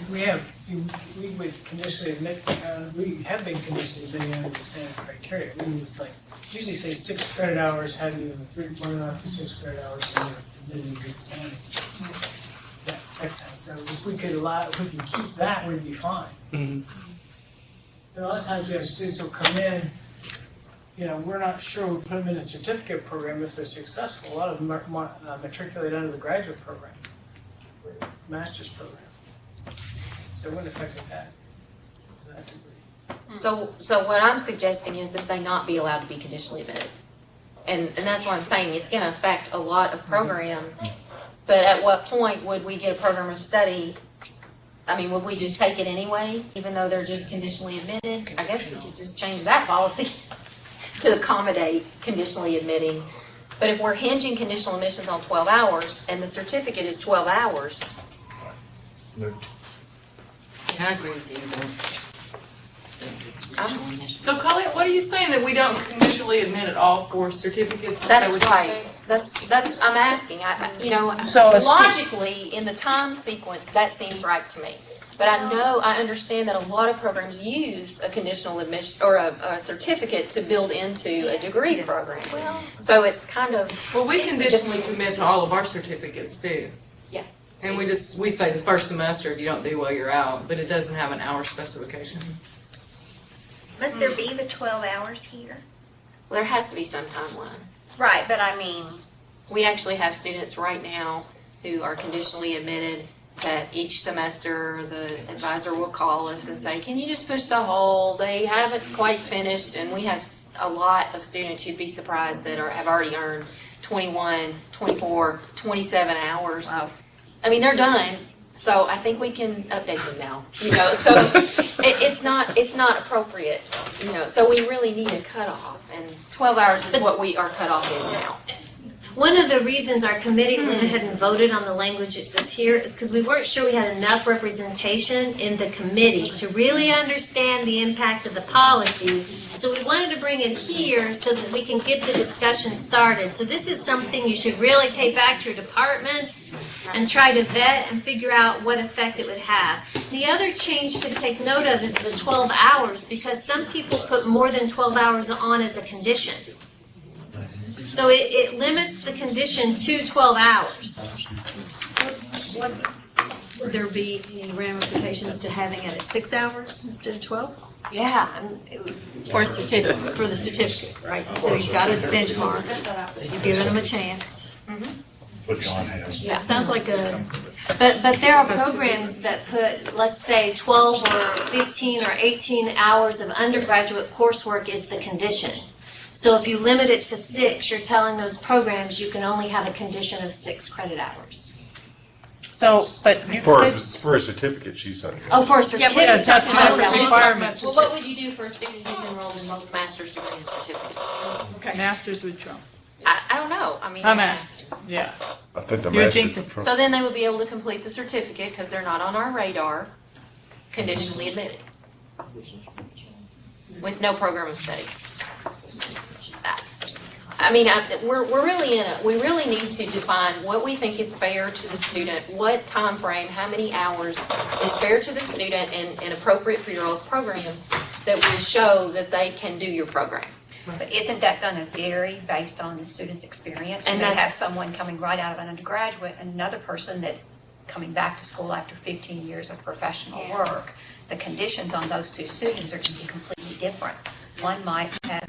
we would conditionally admit, we have been conditionally admitting under the same criteria. We usually say 6 credit hours, have you in the 3.0 after 6 credit hours, and you're admitted in good standing. That kind of, so if we can keep that, we'd be fine. Mhm. But a lot of times we have students who come in, you know, we're not sure we put them in a certificate program if they're successful. A lot of them matriculate under the graduate program, master's program. So it wouldn't affect that to that degree. So what I'm suggesting is that they not be allowed to be conditionally admitted. And that's what I'm saying, it's gonna affect a lot of programs, but at what point would we get a program of study? I mean, would we just take it anyway, even though they're just conditionally admitted? I guess we could just change that policy to accommodate conditionally admitting. But if we're hinging conditional admissions on 12 hours, and the certificate is 12 hours, I agree with you. So Colleen, what are you saying, that we don't conditionally admit at all for certificates? that's right. That's, I'm asking, you know, So it's- logically, in the time sequence, that seems right to me. But I understand that a lot of programs use a conditional admission, or a certificate to build into a degree program. So it's kind of. Well, we conditionally commit to all of our certificates too. Yeah. And we say the first semester, if you don't do well, you're out, but it doesn't have an hour specification. Must there be the 12 hours here? Well, there has to be some timeline. Right, but I mean, We actually have students right now who are conditionally admitted that each semester the advisor will call us and say, can you just push the hold? They haven't quite finished, and we have a lot of students, you'd be surprised, that have already earned 21, 24, 27 hours. Wow. I mean, they're done, so I think we can update them now, you know, so it's not appropriate, you know, so we really need a cutoff, and 12 hours is what our cutoff is now. One of the reasons our committee went ahead and voted on the language that's here is because we weren't sure we had enough representation in the committee to really understand the impact of the policy. So we wanted to bring it here so that we can get the discussion started. So this is something you should really take back to your departments and try to vet and figure out what effect it would have. The other change to take note of is the 12 hours, because some people put more than 12 hours on as a condition. So it limits the condition to 12 hours. Would there be any ramifications to having it at 6 hours instead of 12? Yeah. For a certificate. For the certificate, right? So you've got a benchmark, you've given them a chance. What John has. Yeah, it sounds like a, But there are programs that put, let's say, 12 or 15 or 18 hours of undergraduate coursework is the condition. So if you limit it to 6, you're telling those programs you can only have a condition of 6 credit hours. So, but you For, could, for a certificate, she's saying. Oh, for a certificate. Yeah, talking about the requirements. Well, what would you do for a student who's enrolled in both master's degree and certificate? Masters would trump. I don't know, I mean. I'm asking, yeah. I think the You're master's jinxing. would trump. So then they would be able to complete the certificate because they're not on our radar, conditionally admitted. With no program of study. I mean, we're really we really need to define what we think is fair to the student, what time frame, how many hours is fair to the student and appropriate for your all's programs that will show that they can do your program. But isn't that going to vary based on the student's experience? And You may have that's- someone coming right out of an undergraduate and another person that's coming back to school after 15 years of professional work. The conditions on those two students are going to be completely different. One might have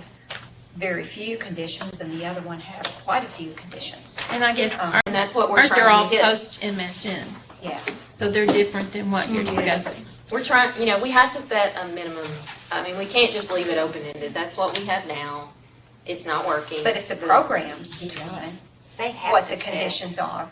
very few conditions and the other one have quite a few conditions. And I guess And that's what we're ours are trying all to get. post MSN, Yeah. so they're different than what you're discussing. We're trying, we have to set a minimum. I mean, we can't just leave it open-ended. That's what we have now. It's not working. But if the program's done, They have what to the say. conditions are.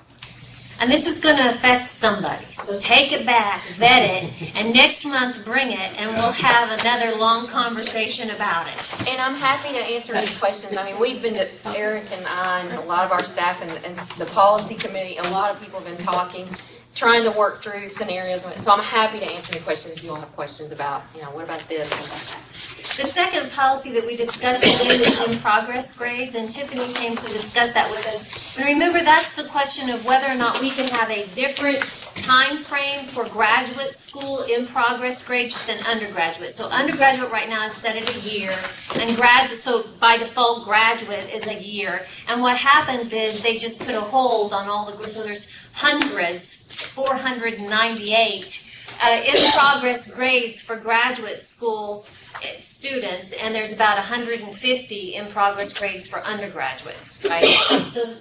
And this is going to affect somebody. So take it back, vet it, and next month bring it, and we'll have another long conversation about it. And I'm happy to answer any questions. I mean, we've been, Eric and I, and a lot of our staff and the policy committee, a lot of people have been talking, trying to work through scenarios. So I'm happy to answer any questions if you all have questions about, what about this, what about that. The second policy that we discussed today is in-progress grades, and Tiffany came to discuss that with us. And remember, that's the question of whether or not we can have a different time frame for graduate school in-progress grades than undergraduate. So undergraduate right now is set at a year, and so by default, graduate is a year. And what happens is they just put a hold on all the, so there's hundreds, 498 in-progress grades for graduate schools students, and there's about 150 in-progress grades for undergraduates, right? So,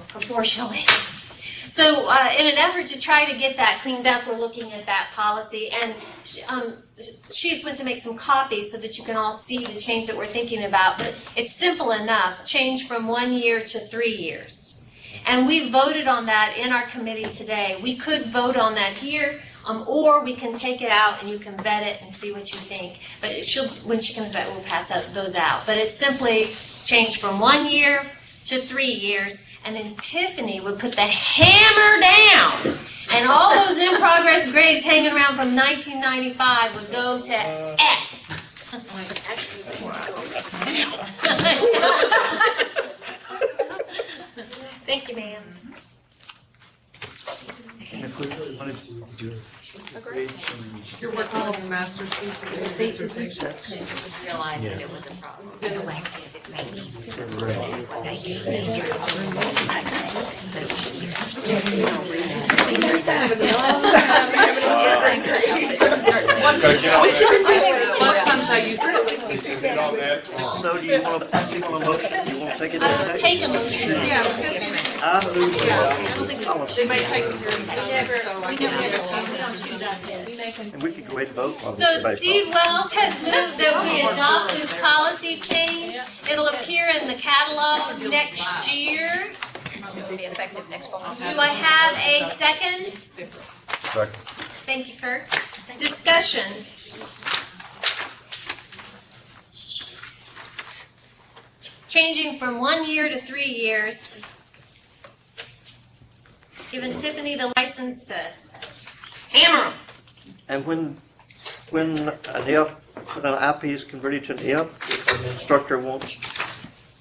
proportionally. So, in an effort to try to get that cleaned up, we're looking at that policy, and she just went to make some copies so that you can all see the change that we're thinking about, but it's simple enough, change from 1 year to 3 years. And we voted on that in our committee today. We could vote on that here, or we can take it out and you can vet it and see what you think. But when she comes back, we'll pass those out. But it's simply change from 1 year to 3 years. And then Tiffany would put the hammer down. And all those in-progress grades hanging around from 1995 would go to F. Thank you, ma'am. And if we really wanted to do a grade change. You're working on your master's thesis and dissertation. Realize that it was a problem. A lot of times I use So do you want a motion? You want to take it? Take a motion. Yeah, because I move. they may take it during summer, so I And we could go ahead and vote. on So this based Steve Wells has moved that we adopt this policy change. It'll appear in the catalog next year. It'll be effective next fall. Do I have a second? Second. Thank you, Kurt. Discussion. Changing from 1 year to 3 years. giving Tiffany the license to hammer them. And when an IP is converted to an F, if an instructor wants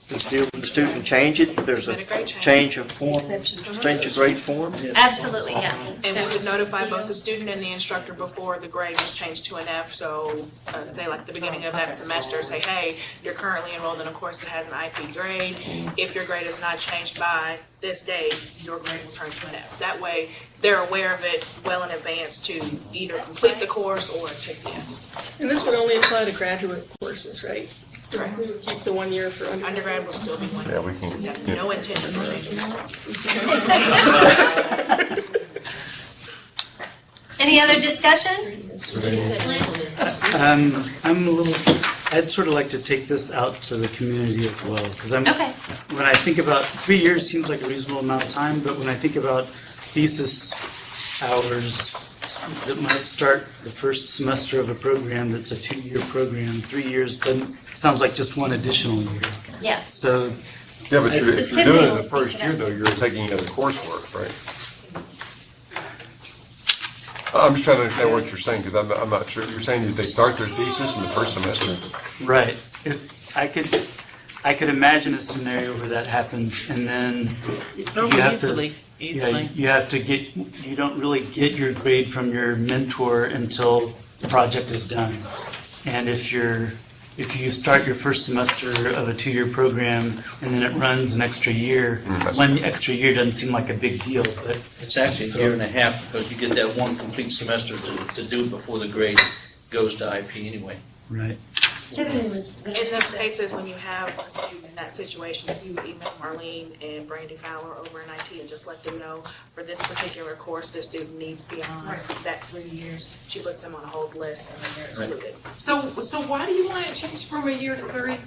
to deal with the student and change it, there's a change of form, change of grade form? Absolutely, yeah. And we would notify both the student and the instructor before the grade was changed to an F. So say like the beginning of that semester, say, hey, you're currently enrolled in a course that has an IP grade. If your grade is not changed by this date, your grade will turn to an F. That way, they're aware of it well in advance to either complete the course or take the F. And this would only apply to graduate courses, right? Correct. We would keep the 1 year for undergrad. Undergrad will still be 1 year. Yeah, we can. We have no intention of changing Any other discussion? I'm a little, I'd sort of like to take this out to the community as well, because Okay. when I think about, 3 years seems like a reasonable amount of time, but when I think about thesis hours that might start the first semester of a program that's a 2-year program, 3 years sounds like just one additional year. Yes. So, Yeah, but So if Tiffany you're doing it will the speak first to year, that. though, you're taking other coursework, right? I'm just trying to understand what you're saying, because I'm not sure. You're saying that they start their thesis in the first semester? right, if I could imagine a scenario where that happens, and then you have to. Easily. Yeah, you have to you don't really get your grade from your mentor until the project is done. And if you start your first semester of a 2-year program and then it runs an extra year, 1 extra year doesn't seem like a big deal, but. It's actually a year and a half because you get that one complete semester to do it before the grade goes to IP anyway. Right. Tiffany was In those cases, when you have a student in that situation, if you would email Marlene and Brandy Fowler over in IT and just let them know, for this particular course, this student needs beyond that 3 years, she puts them on a hold list and then they're excluded. So why do you want it changed from a year to 3?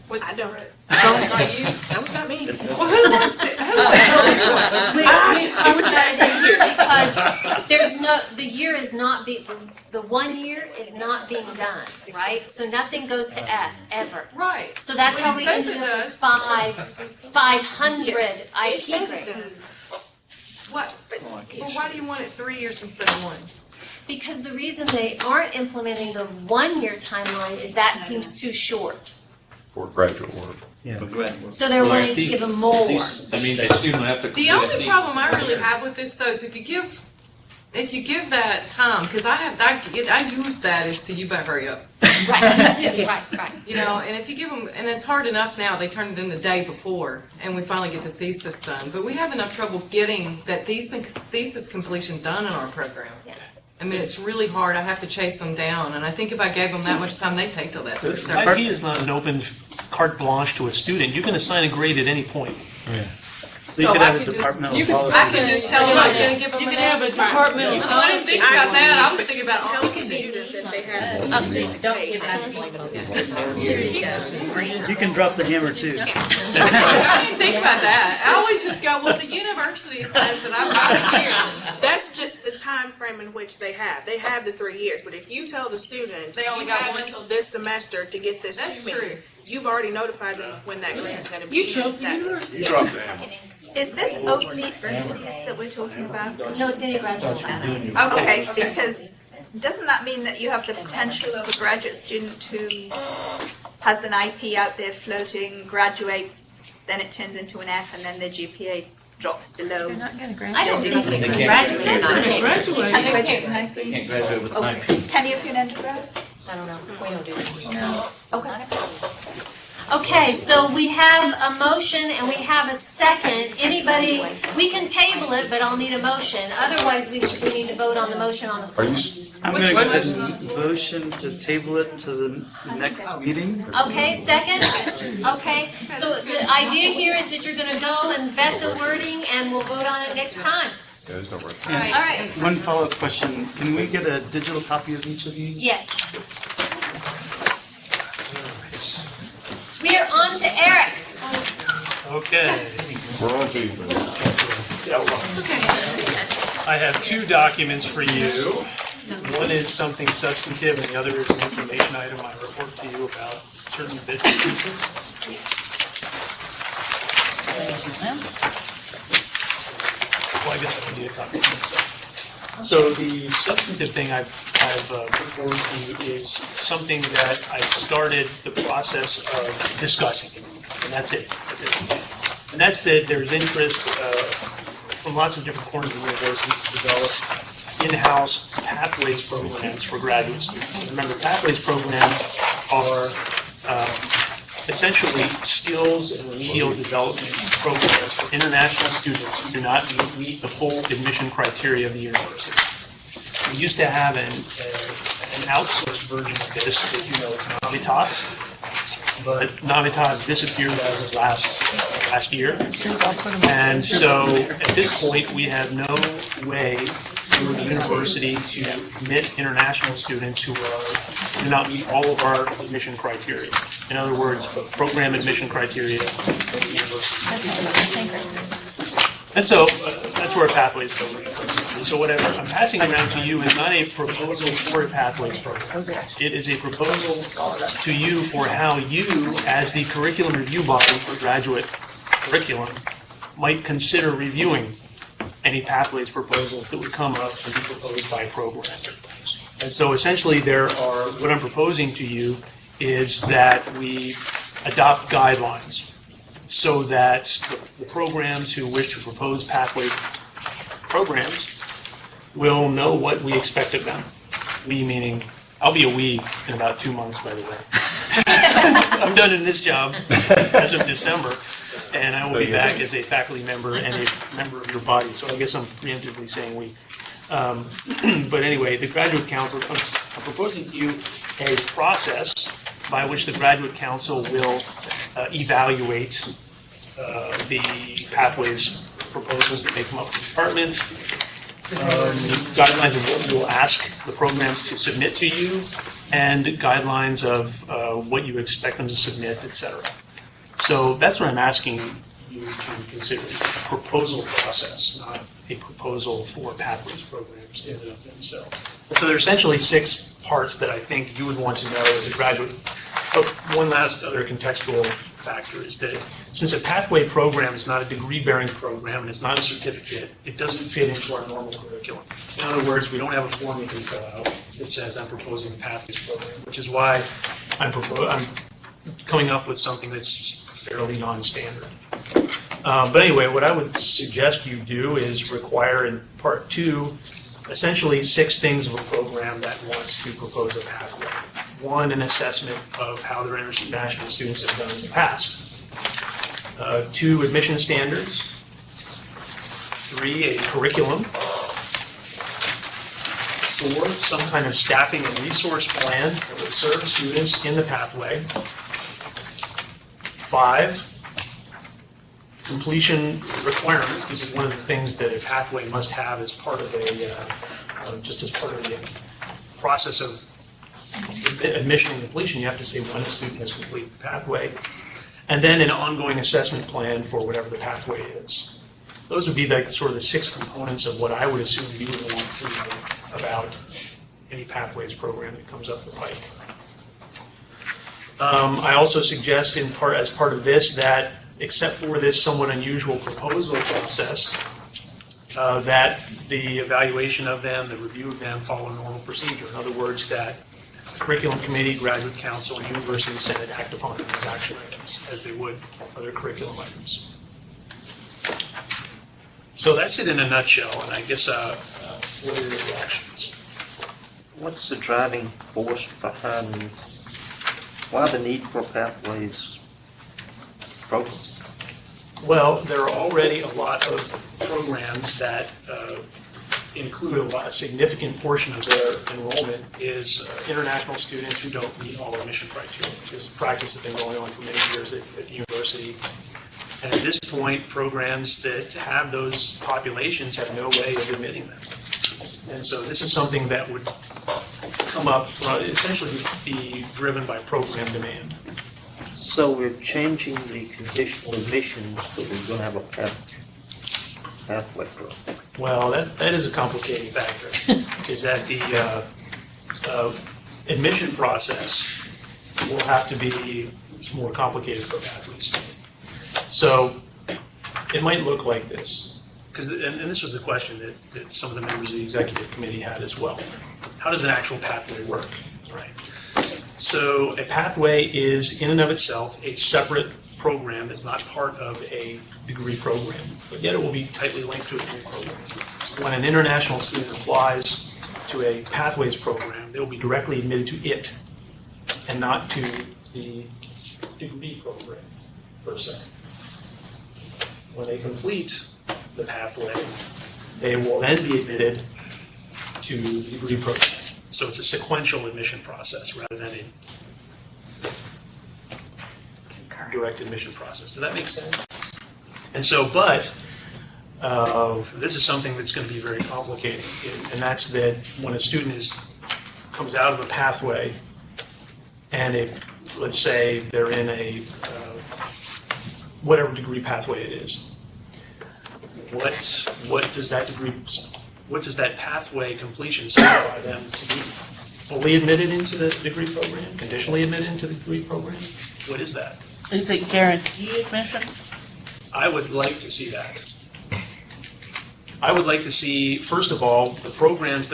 I don't. That's not you? That was not me. Well, who wants it? I was trying to here because there's no, the year is not the 1 year is not being done, right? So nothing goes to F ever. Right. So that's But how it we says ended it up does. with 500 It IP says it grades. does. What? But why do you want it 3 years instead of 1? Because the reason they aren't implementing the 1 year timeline is that seems too short. For graduate work. Yeah. So they're wanting to give them more. I mean, the student would have to. The only problem I really have with this though is if you give that time, because I use that as to you better hurry up. Right, me too, right. You know, and if you give them, and it's hard enough now, they turn it in the day before, and we finally get the thesis done. But we have enough trouble getting that thesis completion done in our program. Yeah. I mean, it's really hard. I have to chase them down, and I think if I gave them that much time, they'd take till that. IP is not an open carte blanche to a student. You can assign a grade at any point. So you could have a departmental policy. I can just tell them I'm going to give them You an can have a departmental No, I didn't think about that. I was thinking about Tell telling the students. student that they have. Don't give that. Here you go. You can drop the hammer too. I didn't think about that. I always just go, well, the university says that I'm not here. That's just the time frame in which they have. They have the 3 years, but if you tell the student, They only you got have one. until this semester to get this That's to me, true. you've already notified them when that grade is going to be. You dropped the That's- You dropped the hammer. Is this only thesis that we're talking about? No, it's any graduate class. Okay, because doesn't that mean that you have the potential of a graduate student who has an IP out there floating, graduates, then it turns into an F, and then their GPA drops below? You're not going to I don't think graduate. they They can can't graduate. graduate. Not yet. Graduate. Can they graduate with an IP? They can't graduate with an Okay. IP. Can you if you're an undergrad? I don't know, we don't do that. No. Okay. Okay, so we have a motion and we have a second. Anybody, we can table it, but I'll need a motion. Otherwise, we need to vote on the motion on the Are floor. you, I'm going to go ahead and motion to table it to the next meeting. Okay, second? Okay, so the idea here is that you're gonna go and vet the wording and we'll vote on it next time. yeah, there's no rush. All right, One follow-up question. Can we get a digital copy of each of these? yes. We are on to Eric. Okay. We're on to you. I have 2 documents for you. One is something substantive and the other is an information item I report to you about certain bits and pieces. I guess I can need a copy. So the substantive thing I've put forward to you is something that I've started the process of discussing, and that's it at this point. And that's that there's interest from lots of different corners of the university to develop in-house pathways programs for graduate students. And remember, pathways programs are essentially skills and remedial development programs for international students who do not meet the full admission criteria of the university. We used to have an outsourced version of this, as you know, it's Navitas, but Navitas disappeared as of last year. And so at this point, we have no way through the university to admit international students who do not meet all of our admission criteria. In other words, program admission criteria of the university. And so that's where a pathways program comes in. And so what I'm passing around to you is not a proposal for a pathways program. It is a proposal to you for how you, as the curriculum review body for graduate curriculum, might consider reviewing any pathways proposals that would come up and be proposed by a program. And so essentially what I'm proposing to you is that we adopt guidelines so that the programs who wish to propose pathway programs will know what we expect of them. We meaning, I'll be a we in about 2 months, by the way. I'm done in this job as of December, and I will be back as a faculty member and a member of your body, so I guess I'm preemptively saying we. But anyway, the Graduate Council, I'm proposing to you a process by which the Graduate Council will evaluate the pathways proposals that may come up from departments, guidelines of what you will ask the programs to submit to you, and guidelines of what you expect them to submit, etc. So that's what I'm asking you to consider, a proposal process, not a proposal for pathways programs in and of themselves. And so there are essentially 6 parts that I think you would want to know as a graduate. But one last other contextual factor is that since a pathway program is not a degree-bearing program and it's not a certificate, it doesn't fit into our normal curriculum. In other words, we don't have a form you can fill out that says I'm proposing a pathways program, which is why I'm coming up with something that's fairly non-standard. But anyway, what I would suggest you do is require in part 2 essentially 6 things of a program that wants to propose a pathway. 1, an assessment of how their international students have done in the past. 2, admission standards. 3, a curriculum. 4, some kind of staffing and resource plan that would serve students in the pathway. 5, completion requirements. This is one of the things that a pathway must have as part of just as part of the process of admission and completion. You have to say when a student has completed the pathway. And then an ongoing assessment plan for whatever the pathway is. Those would be like sort of the 6 components of what I would assume you would want to know about any pathways program that comes up the pike. I also suggest as part of this that, except for this somewhat unusual proposal process, that the evaluation of them, the review of them follow normal procedure. In other words, that the curriculum committee, graduate council, and university senate act upon them as action items, as they would other curriculum items. So that's it in a nutshell, and I guess what are your reactions? What's the driving force behind why the need for pathways program? Well, there are already a lot of programs that include a significant portion of their enrollment is international students who don't meet all admission criteria. This is a practice that's been going on for many years at the university. And at this point, programs that have those populations have no way of admitting them. And so this is something that would come up, essentially be driven by program demand. So we're changing the conditional admissions, but we're going to have a pathway program. Well, that is a complicating factor, is that the admission process will have to be more complicated for pathways. So it might look like this. because, and this was the question that some of the members of the executive committee had as well. How does an actual pathway work, right? So a pathway is in and of itself a separate program that's not part of a degree program, but yet it will be tightly linked to a degree program. When an international student applies to a pathways program, they will be directly admitted to it and not to the degree program per se. When they complete the pathway, they will then be admitted to the degree program. So it's a sequential admission process rather than a direct admission process. Does that make sense? And so, but this is something that's going to be very complicated, and that's that when a student comes out of a pathway, and let's say they're in a whatever degree pathway it is, what does that pathway completion certify them to be? Fully admitted into the degree program? Conditionally admitted into the degree program? What is that? Is it guaranteed admission? I would like to see that. I would like to see, first of all, the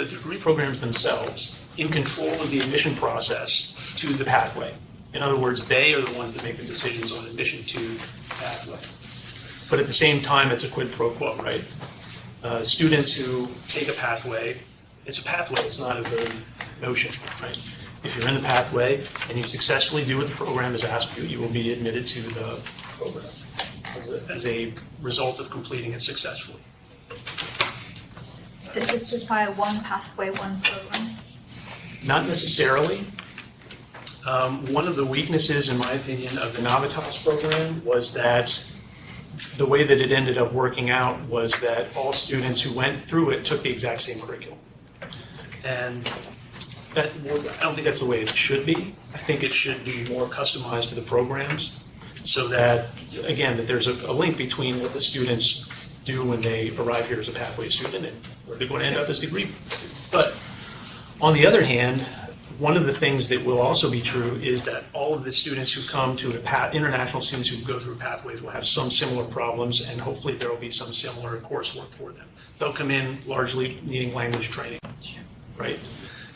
degree programs themselves in control of the admission process to the pathway. In other words, they are the ones that make the decisions on admission to the pathway. But at the same time, it's a quid pro quo, right? Students who take a pathway, it's a pathway, it's not a very notion, right? If you're in the pathway and you successfully do what the program has asked you, you will be admitted to the program as a result of completing it successfully. Does this require one pathway, one program? Not necessarily. One of the weaknesses, in my opinion, of the Navitas program was that the way that it ended up working out was that all students who went through it took the exact same curriculum. And I don't think that's the way it should be. I think it should be more customized to the programs so that, again, that there's a link between what the students do when they arrive here as a pathway student and where they're going to end up as degree students. But on the other hand, one of the things that will also be true is that all of the students who come to international students who go through pathways will have some similar problems, and hopefully there will be some similar coursework for them. They'll come in largely needing language training, right?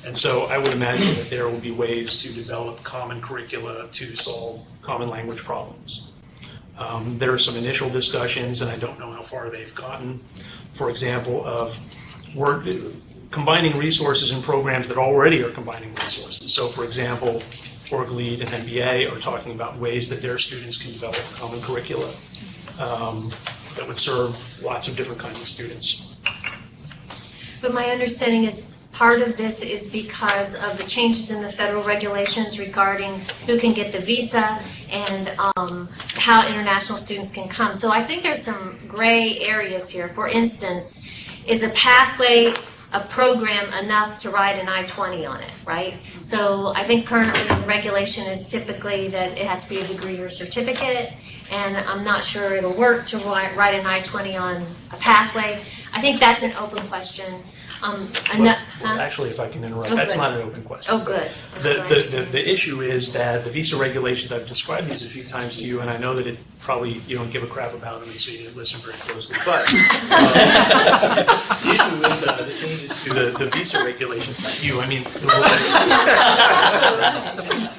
And so I would imagine that there will be ways to develop common curricula to solve common language problems. There are some initial discussions, and I don't know how far they've gotten, for example, of combining resources in programs that already are combining resources. So, for example, OrgLead and MBA are talking about ways that their students can develop common curricula that would serve lots of different kinds of students. But my understanding is part of this is because of the changes in the federal regulations regarding who can get the visa and how international students can come. So I think there's some gray areas here. For instance, is a pathway a program enough to write an I-20 on it, right? So I think currently the regulation is typically that it has to be a degree or certificate, and I'm not sure it'll work to write an I-20 on a pathway. I think that's an open question. Well, actually, if I can interrupt, that's not an open question. Oh, good. The issue is that the visa regulations, I've described these a few times to you, and I know that it probably, you don't give a crap about them, so you didn't listen very closely, but the issue with the changes to the visa regulations, not you, I mean.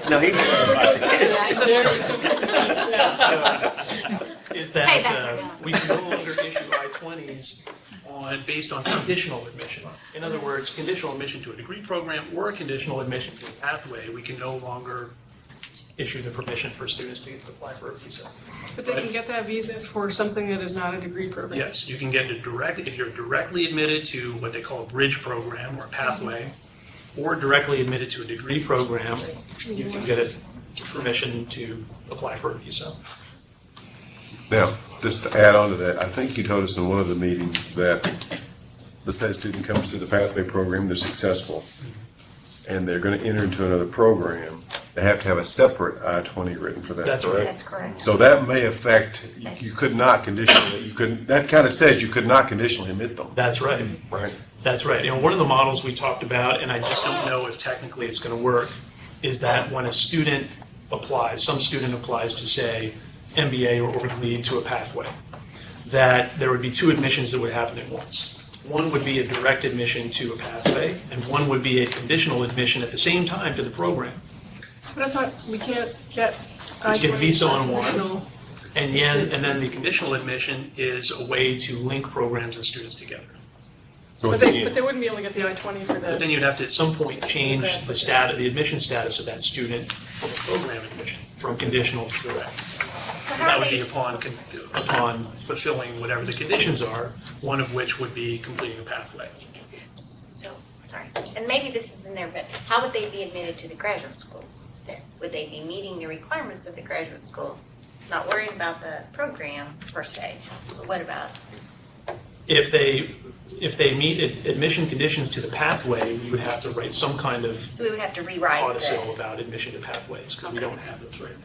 No, he is that we can no longer issue I-20s based on conditional admission. In other words, conditional admission to a degree program or a conditional admission to a pathway, we can no longer issue the permission for students to apply for a visa. But they can get that visa for something that is not a degree program? Yes, you can get it if you're directly admitted to what they call a bridge program or a pathway, or directly admitted to a degree program, you can get a permission to apply for a visa. Now, just to add on to that, I think you told us in one of the meetings that, let's say a student comes through the pathway program, they're successful, and they're going to enter into another program, they have to have a separate I-20 written for that. That's right. That's correct. So that may affect, you could not conditionally, that kind of says you could not conditionally admit them. That's right. Right. That's right. You know, one of the models we talked about, and I just don't know if technically it's going to work, is that when a student applies, some student applies to, say, MBA or OrgLead to a pathway, that there would be two admissions that would happen at once. One would be a direct admission to a pathway, and one would be a conditional admission at the same time to the program. But I thought we can't get. You get visa on one, Conditional. and then the conditional admission is a way to link programs and students together. So But they wouldn't be able to get the I-20 for But that. then you'd have to at some point change the admission status of that student from a program admission, from conditional to direct. So And how that are would be they, upon fulfilling whatever the conditions are, one of which would be completing a pathway. so, sorry, and maybe this is in there, but how would they be admitted to the graduate school then? Would they be meeting the requirements of the graduate school, not worrying about the program per se? But what about, If they meet admission conditions to the pathway, we would have to write some kind of so we would have to rewrite codicil the, about admission to pathways, because we don't have those right now.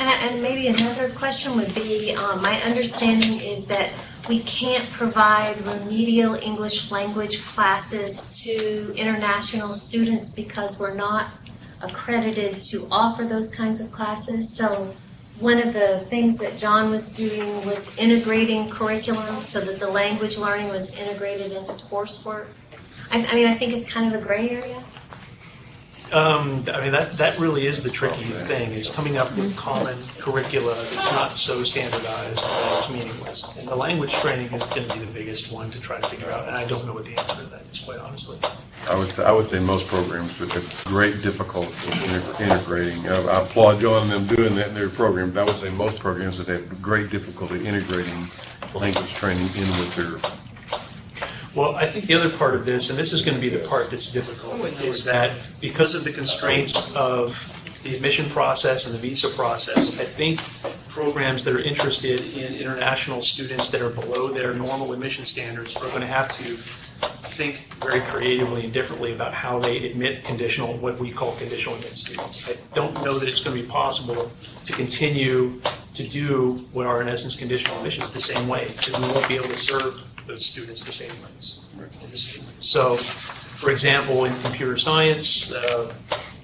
And maybe another question would be, my understanding is that we can't provide remedial English language classes to international students because we're not accredited to offer those kinds of classes. So one of the things that John was doing was integrating curriculum so that the language learning was integrated into coursework. I mean, I think it's kind of a gray area. I mean, that really is the tricky thing, is coming up with common curricula that's not so standardized that it's meaningless. And the language training is going to be the biggest one to try to figure out, and I don't know what the answer to that is, quite honestly. I would say most programs would have great difficulty in integrating. I applaud John and them doing that in their program, but I would say most programs would have great difficulty integrating language training in with their. Well, I think the other part of this, and this is going to be the part that's difficult, is that because of the constraints of the admission process and the visa process, I think programs that are interested in international students that are below their normal admission standards are going to have to think very creatively and differently about how they admit conditional, what we call conditional admit students. I don't know that it's going to be possible to continue to do what are in essence conditional admissions the same way, because we won't be able to serve those students the same ways. So, for example, in computer science,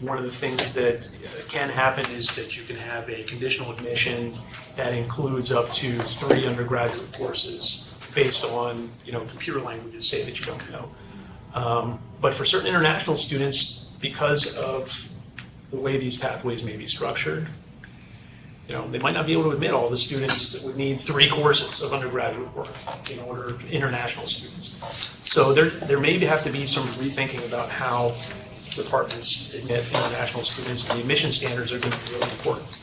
one of the things that can happen is that you can have a conditional admission that includes up to 3 undergraduate courses based on, computer languages, say, that you don't know. But for certain international students, because of the way these pathways may be structured, they might not be able to admit all the students that would need 3 courses of undergraduate work in order, international students. So there may have to be some rethinking about how departments admit international students, and the admission standards are going to be really important.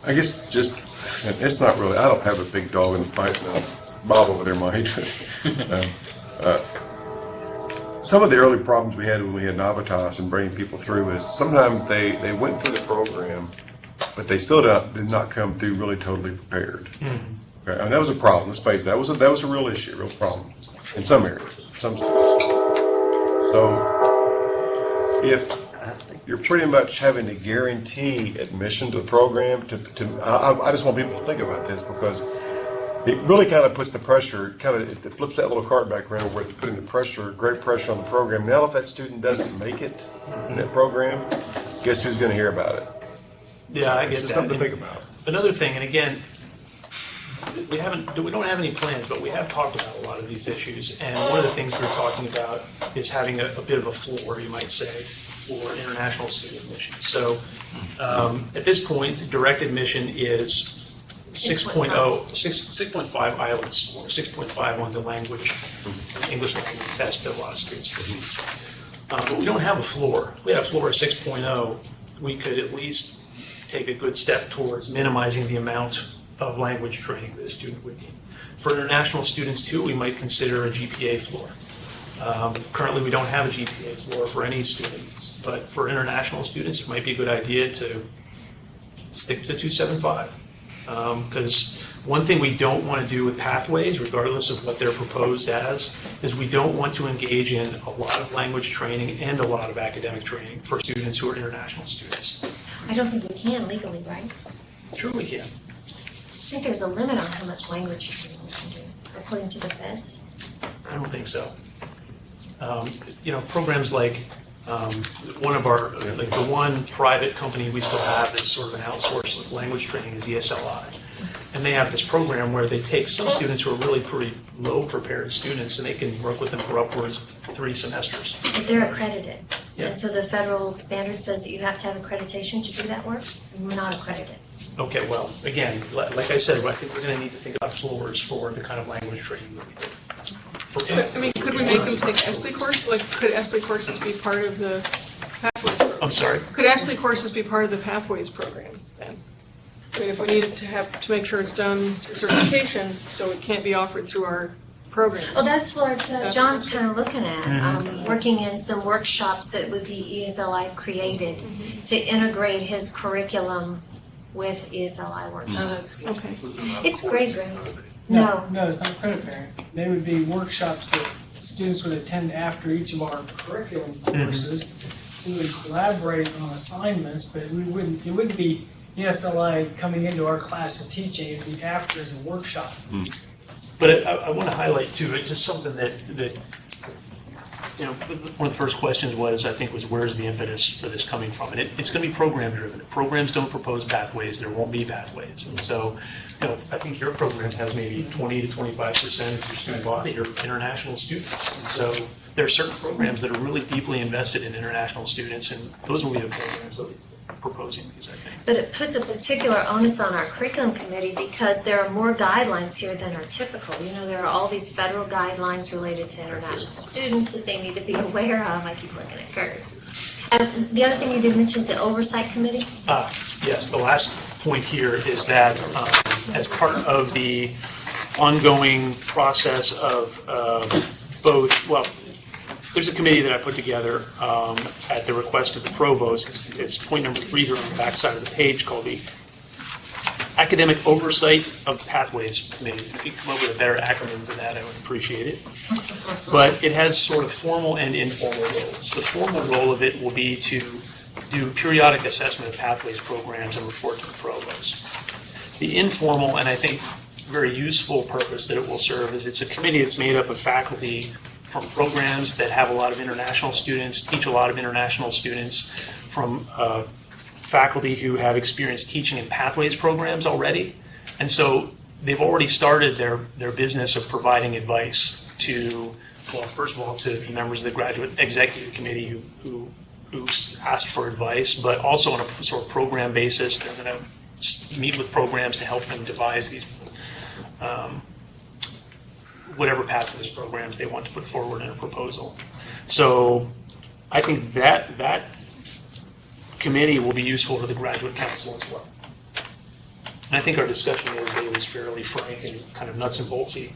I guess it's not really, I don't have a big dog in the fight now. Bob over there might. Some of the early problems we had when we had Navitas and bringing people through is sometimes they went through the program, but they still did not come through really totally prepared. Mm-hmm. Okay, and that was a problem. Let's face it, that was a real issue, a real problem in some areas, some schools. So if you're pretty much having to guarantee admission to the program, I just want people to think about this, because it really kind of puts the pressure, it flips that little cart back around where it's putting the pressure, great pressure on the program. Now if that student doesn't make it in that program, guess who's going to hear about it? Yeah, I get It's that. just something to think about. Another thing, and again, we don't have any plans, but we have talked about a lot of these issues. And one of the things we're talking about is having a bit of a floor, you might say, for international student admission. So at this point, direct admission is 6.0, 6.5 IELTS, or 6.5 on the English language test that a lot of students do. But we don't have a floor. If we had a floor of 6.0, we could at least take a good step towards minimizing the amount of language training that a student would need. For international students too, we might consider a GPA floor. Currently, we don't have a GPA floor for any students, but for international students, it might be a good idea to stick to 275. Because one thing we don't want to do with pathways, regardless of what they're proposed as, is we don't want to engage in a lot of language training and a lot of academic training for students who are international students. I don't think we can legally, right? Sure we can. I think there's a limit on how much language training we can do, according to the feds. I don't think so. Programs like the one private company we still have that's sort of an outsourced language training is ESLI. And they have this program where they take some students who are really pretty low prepared students and they can work with them for upwards of 3 semesters. But they're accredited. Yeah. And so the federal standard says that you have to have accreditation to do that work, and we're not accredited. Okay, well, again, like I said, I think we're gonna need to think about floors for the kind of language training that we do. I mean, could we make them take ESLE course? Like, could ESLE courses be part of the Pathways program? I'm sorry? Could ESLE courses be part of the Pathways program then? I mean, if we needed to make sure it's done through certification, so it can't be offered through our programs. Well, that's what that John's what kind of looking at, working in some workshops that would be ESLI created to integrate his curriculum with ESLI workshops. Okay. It's grade grade. No, it's not credit bearing. They would be workshops that students would attend after each of our curriculum courses. We would collaborate on assignments, but it wouldn't be ESLI coming into our class and teaching. It'd be after as a workshop. But I want to highlight too, just something that, you know, one of the first questions was where's the impetus for this coming from? And it's going to be program driven. If programs don't propose pathways, there won't be pathways. And so, you know, I think your program has maybe 20 to 25% of your student body are international students. And so there are certain programs that are really deeply invested in international students, and those will be the programs that we're proposing these, I think. But it puts a particular onus on our curriculum committee because there are more guidelines here than are typical. You know, there are all these federal guidelines related to international students that they need to be aware of. I keep looking at Kurt. And the other thing you did mention is the oversight committee. Yes, the last point here is that as part of the ongoing process of both, well, there's a committee that I put together at the request of the provost. It's point number 3 here on the back side of the page, called the Academic Oversight of Pathways Committee. If you could come up with a better acronym for that, I would appreciate it. But it has sort of formal and informal roles. The formal role of it will be to do periodic assessment of pathways programs and report to the provost. The informal, and I think very useful purpose that it will serve is it's a committee that's made up of faculty from programs that have a lot of international students, teach a lot of international students, from faculty who have experience teaching in pathways programs already. And so they've already started their business of providing advice to, well, first of all, to the members of the graduate executive committee who asked for advice, but also on a sort of program basis. They're going to meet with programs to help them devise these whatever pathways programs they want to put forward in a proposal. So I think that committee will be useful to the graduate council as well. And I think our discussion the other day was fairly frank and kind of nuts and boltsy.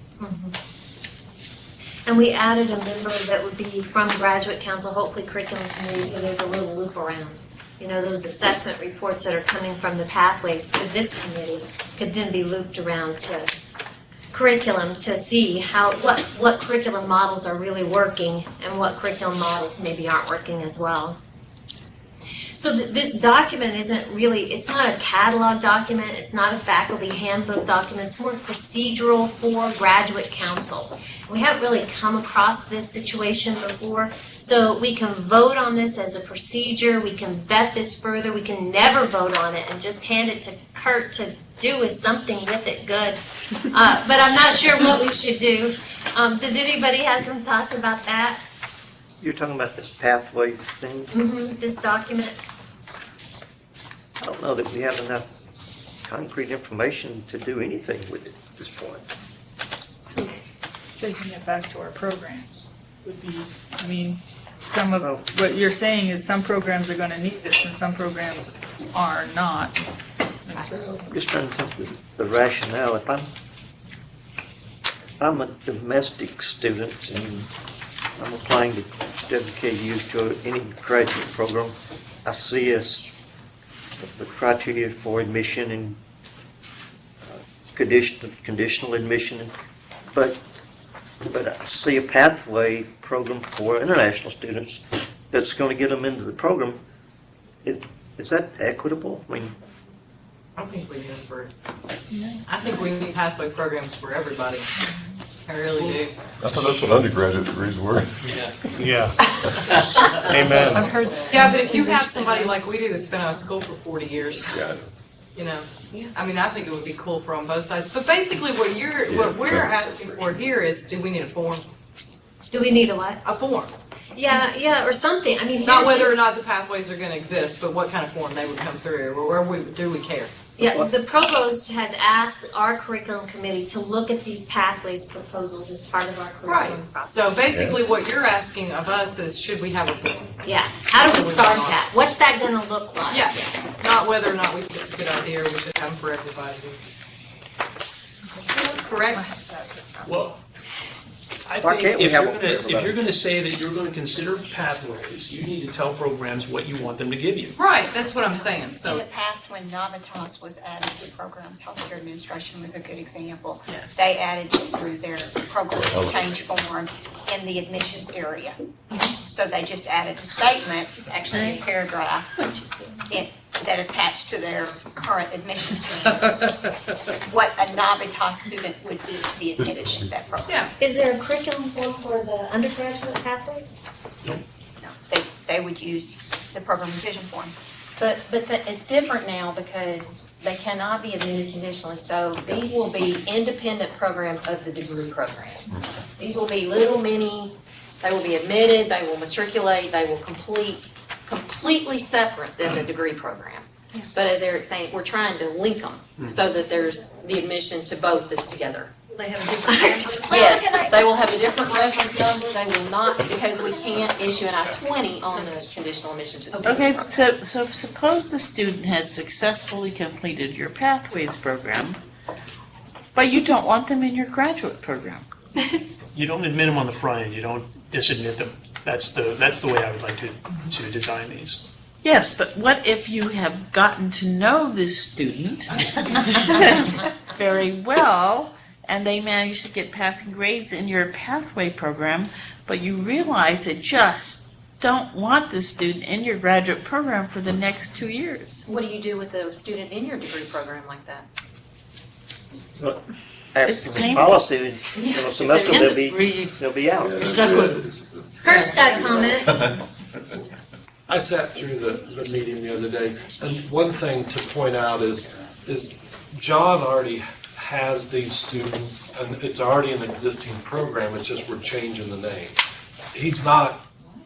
And we added a member that would be from graduate council, hopefully curriculum committee, so there's a little loop around. You know, those assessment reports that are coming from the pathways to this committee could then be looped around to curriculum to see what curriculum models are really working and what curriculum models maybe aren't working as well. So this document isn't really, it's not a catalog document, it's not a faculty handbook document, it's more procedural for graduate council. We haven't really come across this situation before, so we can vote on this as a procedure, we can vet this further, we can never vote on it and just hand it to Kurt to do with something with it good. But I'm not sure what we should do. Does anybody have some thoughts about that? You're talking about this pathway thing? This document? I don't know that we have enough concrete information to do anything with it at this point. So taking it back to our programs would be, I mean, some of what you're saying is some programs are going to need this and some programs are not. And so, I'm just trying to think of the rationale. If I'm a domestic student and I'm applying to WKU to any graduate program, I see as the criteria for admission and conditional admission, but I see a pathway program for international students that's going to get them into the program. Is that equitable? I mean, I think we need I think we need pathway programs for everybody. I really do. I thought that's what undergraduate degrees were. Yeah. Amen. Yeah, but if you have somebody like we do that's been out of school for 40 years, Yeah. you know, Yeah. I mean, I think it would be cool for on both sides, but basically what we're asking for here is, do we need a form? Do we need a what? A form. Yeah, or something. I mean, Not here's whether the- or not the pathways are gonna exist, but what kind of form they would come through, or do we care? Yeah, the provost has asked our curriculum committee to look at these pathways proposals as part of our Right, curriculum process. so basically what you're asking of us is, should we have a form? Yeah, how do we start that? What's that gonna look like? Yeah, not whether or not we think it's a good idea, or we should have them for everybody. Correct? Well, I Why think can't we if have you're one for gonna, everybody? if you're gonna say that you're gonna consider pathways, you need to tell programs what you want them to give you. Right, that's what I'm saying, In so. the past, when Navitas was added to programs, healthcare administration was a good example. Yeah. They added it through their program change form in the admissions area. So they just added a statement, actually a paragraph, that attached to their current admission standards. What a Navitas student would be admitted to that program. Yeah. Is there a curriculum form for the undergraduate pathways? No, they would use the program revision form. But it's different now because they cannot be admitted conditionally. So these will be independent programs of the degree programs. These will be little mini, they will be admitted, they will matriculate, they will completely separate than the degree program. But as Eric's saying, we're trying to link them so that there's the admission to both is together. They have a different Yes, they will have a different reference number. They will not, because we can't issue an I-20 on the conditional admission to the degree Okay, program. so suppose the student has successfully completed your Pathways program, but you don't want them in your graduate program. You don't admit them on the front end, you don't disadmit them. That's the way I would like to design these. Yes, but what if you have gotten to know this student very well, and they manage to get passing grades in your pathway program, but you realize that just don't want this student in your graduate program for the next 2 years? What do you do with a student in your degree program like that? After It's this painful. policy, in a semester, they'll be out. Kurt's got a comment. I sat through the meeting the other day, and one thing to point out is John already has these students, and it's already an existing program, it's just we're changing the name. He's not,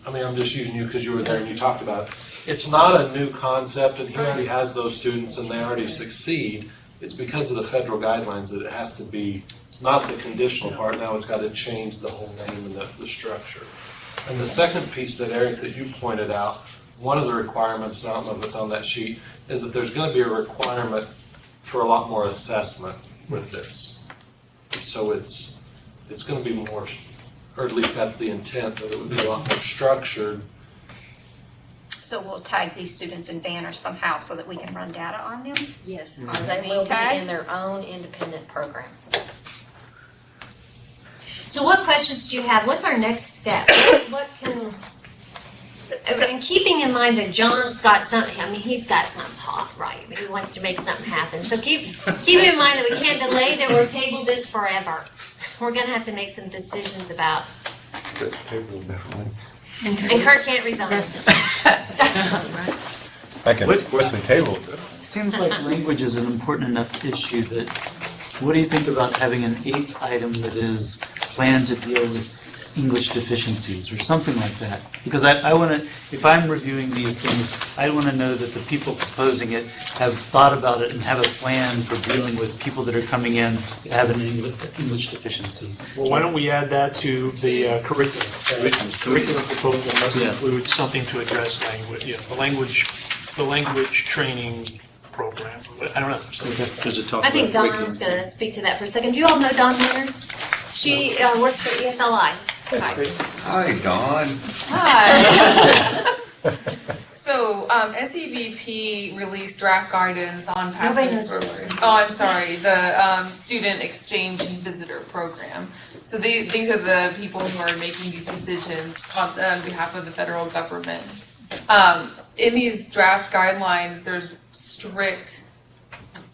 I mean, I'm just using you because you were there and you talked about it. It's not a new concept, and he already has those students, and they already succeed. It's because of the federal guidelines that it has to be, not the conditional part, now it's got to change the whole name and the structure. And the second piece that, Eric, that you pointed out, one of the requirements, and I don't know if it's on that sheet, is that there's going to be a requirement for a lot more assessment with this. So it's going to be more, or at least that's the intent, that it would be a lot more structured. So we'll tag these students in banners somehow so that we can run data on them? Yes, On they the will be tag? in their own independent program. So what questions do you have? What's our next step? What can, and keeping in mind that John's got something, I mean, he's got something hot, right? He wants to make something happen. So keep in mind that we can't delay that or table this forever. We're gonna have to make some decisions about, and Kurt can't resign. I can question table it. Seems like language is an important enough issue that, what do you think about having an 8th item that is plan to deal with English deficiencies or something like that? Because I want to, if I'm reviewing these things, I want to know that the people proposing it have thought about it and have a plan for dealing with people that are coming in that have an English deficiency. Well, why don't we add that to the curriculum? Curriculum proposal must include something to address language, the language training program. I don't know. Because it talks I think about Dawn's gonna speak to that for a second. Do you all know Dawn Winters? She works for ESLI. Hi. Hi, Dawn. Hi. So, SEVP released draft guidance on Nobody pathway knows what programs. this is. Oh, I'm sorry, the Student Exchange and Visitor Program. So these are the people who are making these decisions on behalf of the federal government. In these draft guidelines, there's strict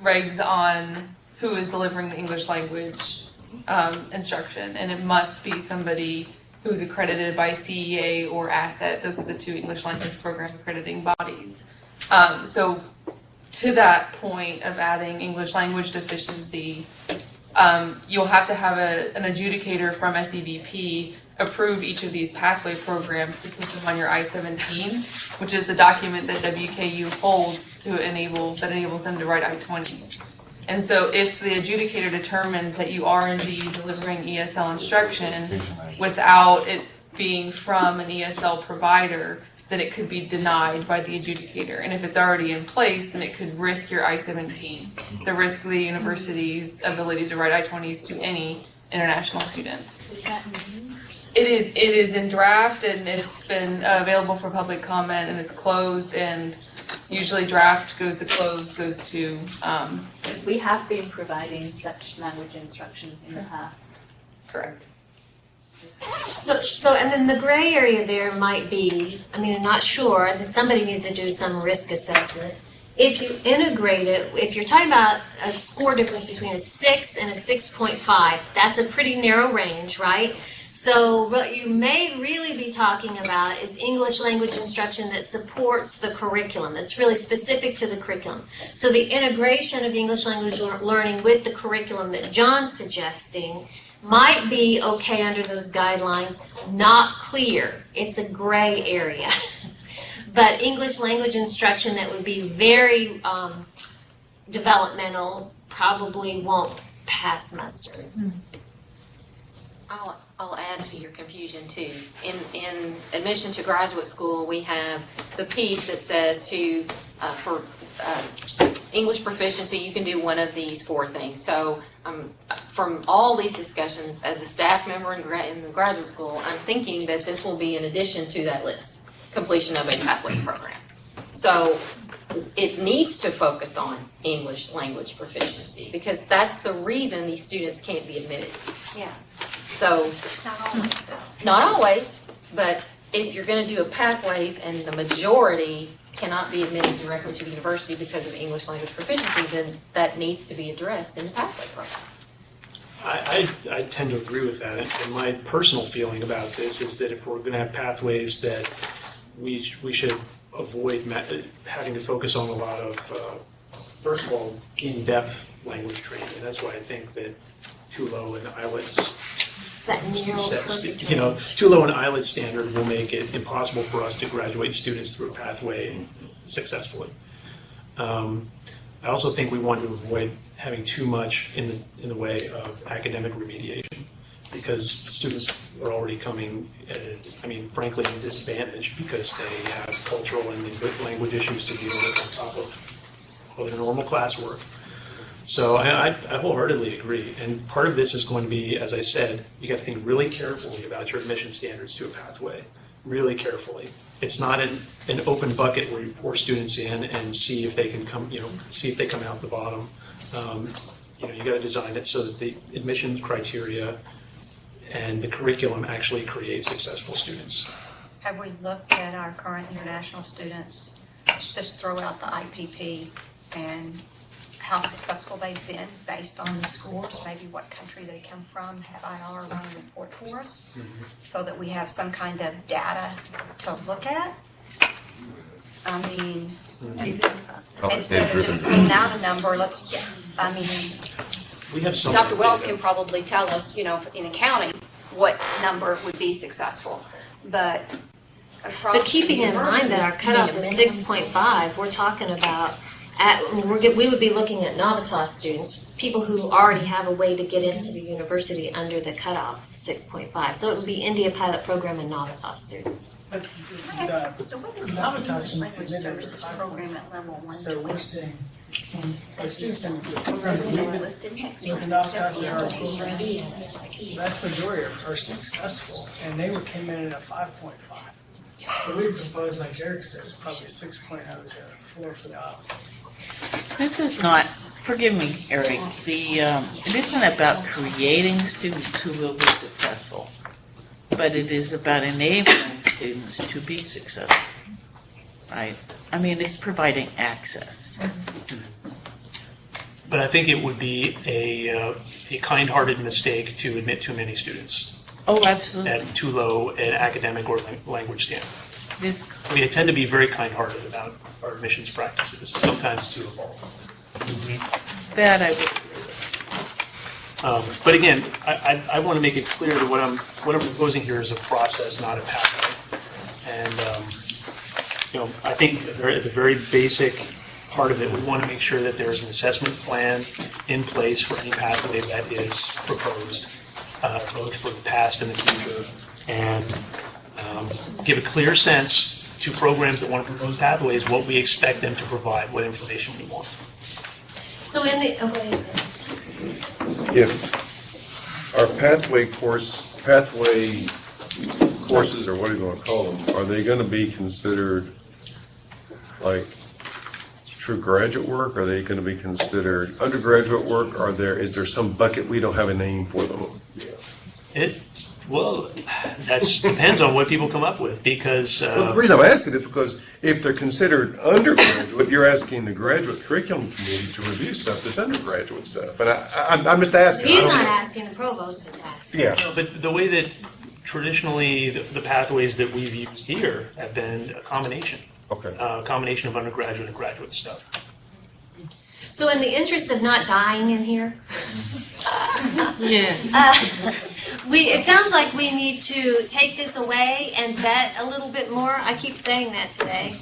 regs on who is delivering the English language instruction, and it must be somebody who is accredited by CEA or ASSET. Those are the two English language program accrediting bodies. So to that point of adding English language deficiency, you'll have to have an adjudicator from SEVP approve each of these pathway programs to put them on your I-17, which is the document that WKU holds that enables them to write I-20s. And so if the adjudicator determines that you are indeed delivering ESL instruction without it being from an ESL provider, then it could be denied by the adjudicator. And if it's already in place, then it could risk your I-17. So risk the university's ability to write I-20s to any international student. It is in draft, and it's been available for public comment, and it's closed, and usually draft goes to close, goes to, Because we have been providing such language instruction in the past. correct. So, and then the gray area there might be, I mean, I'm not sure, that somebody needs to do some risk assessment. If you integrate it, if you're talking about a score difference between a 6 and a 6.5, that's a pretty narrow range, right? So what you may really be talking about is English language instruction that supports the curriculum, that's really specific to the curriculum. So the integration of English language learning with the curriculum that John's suggesting might be okay under those guidelines, not clear. It's a gray area. But English language instruction that would be very developmental probably won't pass muster. I'll add to your confusion too. In admission to graduate school, we have the piece that says for English proficiency, you can do one of these 4 things. So from all these discussions, as a staff member in the graduate school, I'm thinking that this will be in addition to that list, completion of a pathways program. So it needs to focus on English language proficiency because that's the reason these students can't be admitted. Yeah. So, Not always, though. not always, but if you're going to do a pathways and the majority cannot be admitted directly to the university because of English language proficiency, then that needs to be addressed in the pathway program. I tend to agree with that, and my personal feeling about this is that if we're going to have pathways, that we should avoid having to focus on a lot of, first of all, in-depth language training, and that's why I think that too low an IELTS too low an IELTS standard will make it impossible for us to graduate students through a pathway successfully. I also think we want to avoid having too much in the way of academic remediation because students are already coming frankly, in disadvantage because they have cultural and language issues to deal with on top of their normal classwork. So I wholeheartedly agree. And part of this is going to be, as I said, you got to think really carefully about your admission standards to a pathway, really carefully. It's not an open bucket where you pour students in and see if they can come, see if they come out the bottom. You got to design it so that the admission criteria and the curriculum actually create successful students. Have we looked at our current international students, just throw out the IPP and how successful they've been based on the scores, maybe what country they come from, have IR run a report for us so that we have some kind of data to look at? I mean, instead of just pulling out a number, We have some Dr. Wells data. can probably tell us, in accounting, what number would be successful, but across. But keeping in mind that our cutoff is 6.5, we're talking about, we would be looking at Navitas students, people who already have a way to get into the university under the cutoff of 6.5. So it would be India Pilot Program and Navitas students. But So what is Navitas the language services program at level 120? So we're saying, our students in the program that we did with the Navitas and our program, the vast majority are successful, and they came in at a 5.5. So we proposed, like Derek says, probably a 6.0 is a 4 for the opposite. This is not, forgive me, Eric, it isn't about creating students who will be successful, but it is about enabling students to be successful, right? I mean, it's providing access. But I think it would be a kind-hearted mistake to admit too many students Oh, absolutely. at too low an academic or language standard. This, We tend to be very kind-hearted about our admissions practices, sometimes too evolved. that I would. But again, I want to make it clear that what I'm proposing here is a process, not a pathway. And, I think at the very basic part of it, we want to make sure that there's an assessment plan in place for any pathway that is proposed, both for the past and the future, and give a clear sense to programs that want to propose pathways what we expect them to provide, what information we want. So in the, If our pathway courses, or what do you want to call them, are they going to be considered like true graduate work? Are they going to be considered undergraduate work? Is there some bucket we don't have a name for them? Well, that depends on what people come up with, because... Well, the reason I'm asking is because if they're considered undergraduate, you're asking the graduate curriculum committee to review stuff that's undergraduate stuff. And I'm just asking. he's not asking, the provost is asking. Yeah. No, but the way that traditionally the pathways that we've used here have been a combination. Okay. A combination of undergraduate and graduate stuff. So in the interest of not dying in here, it sounds like we need to take this away and vet a little bit more. I keep saying that today.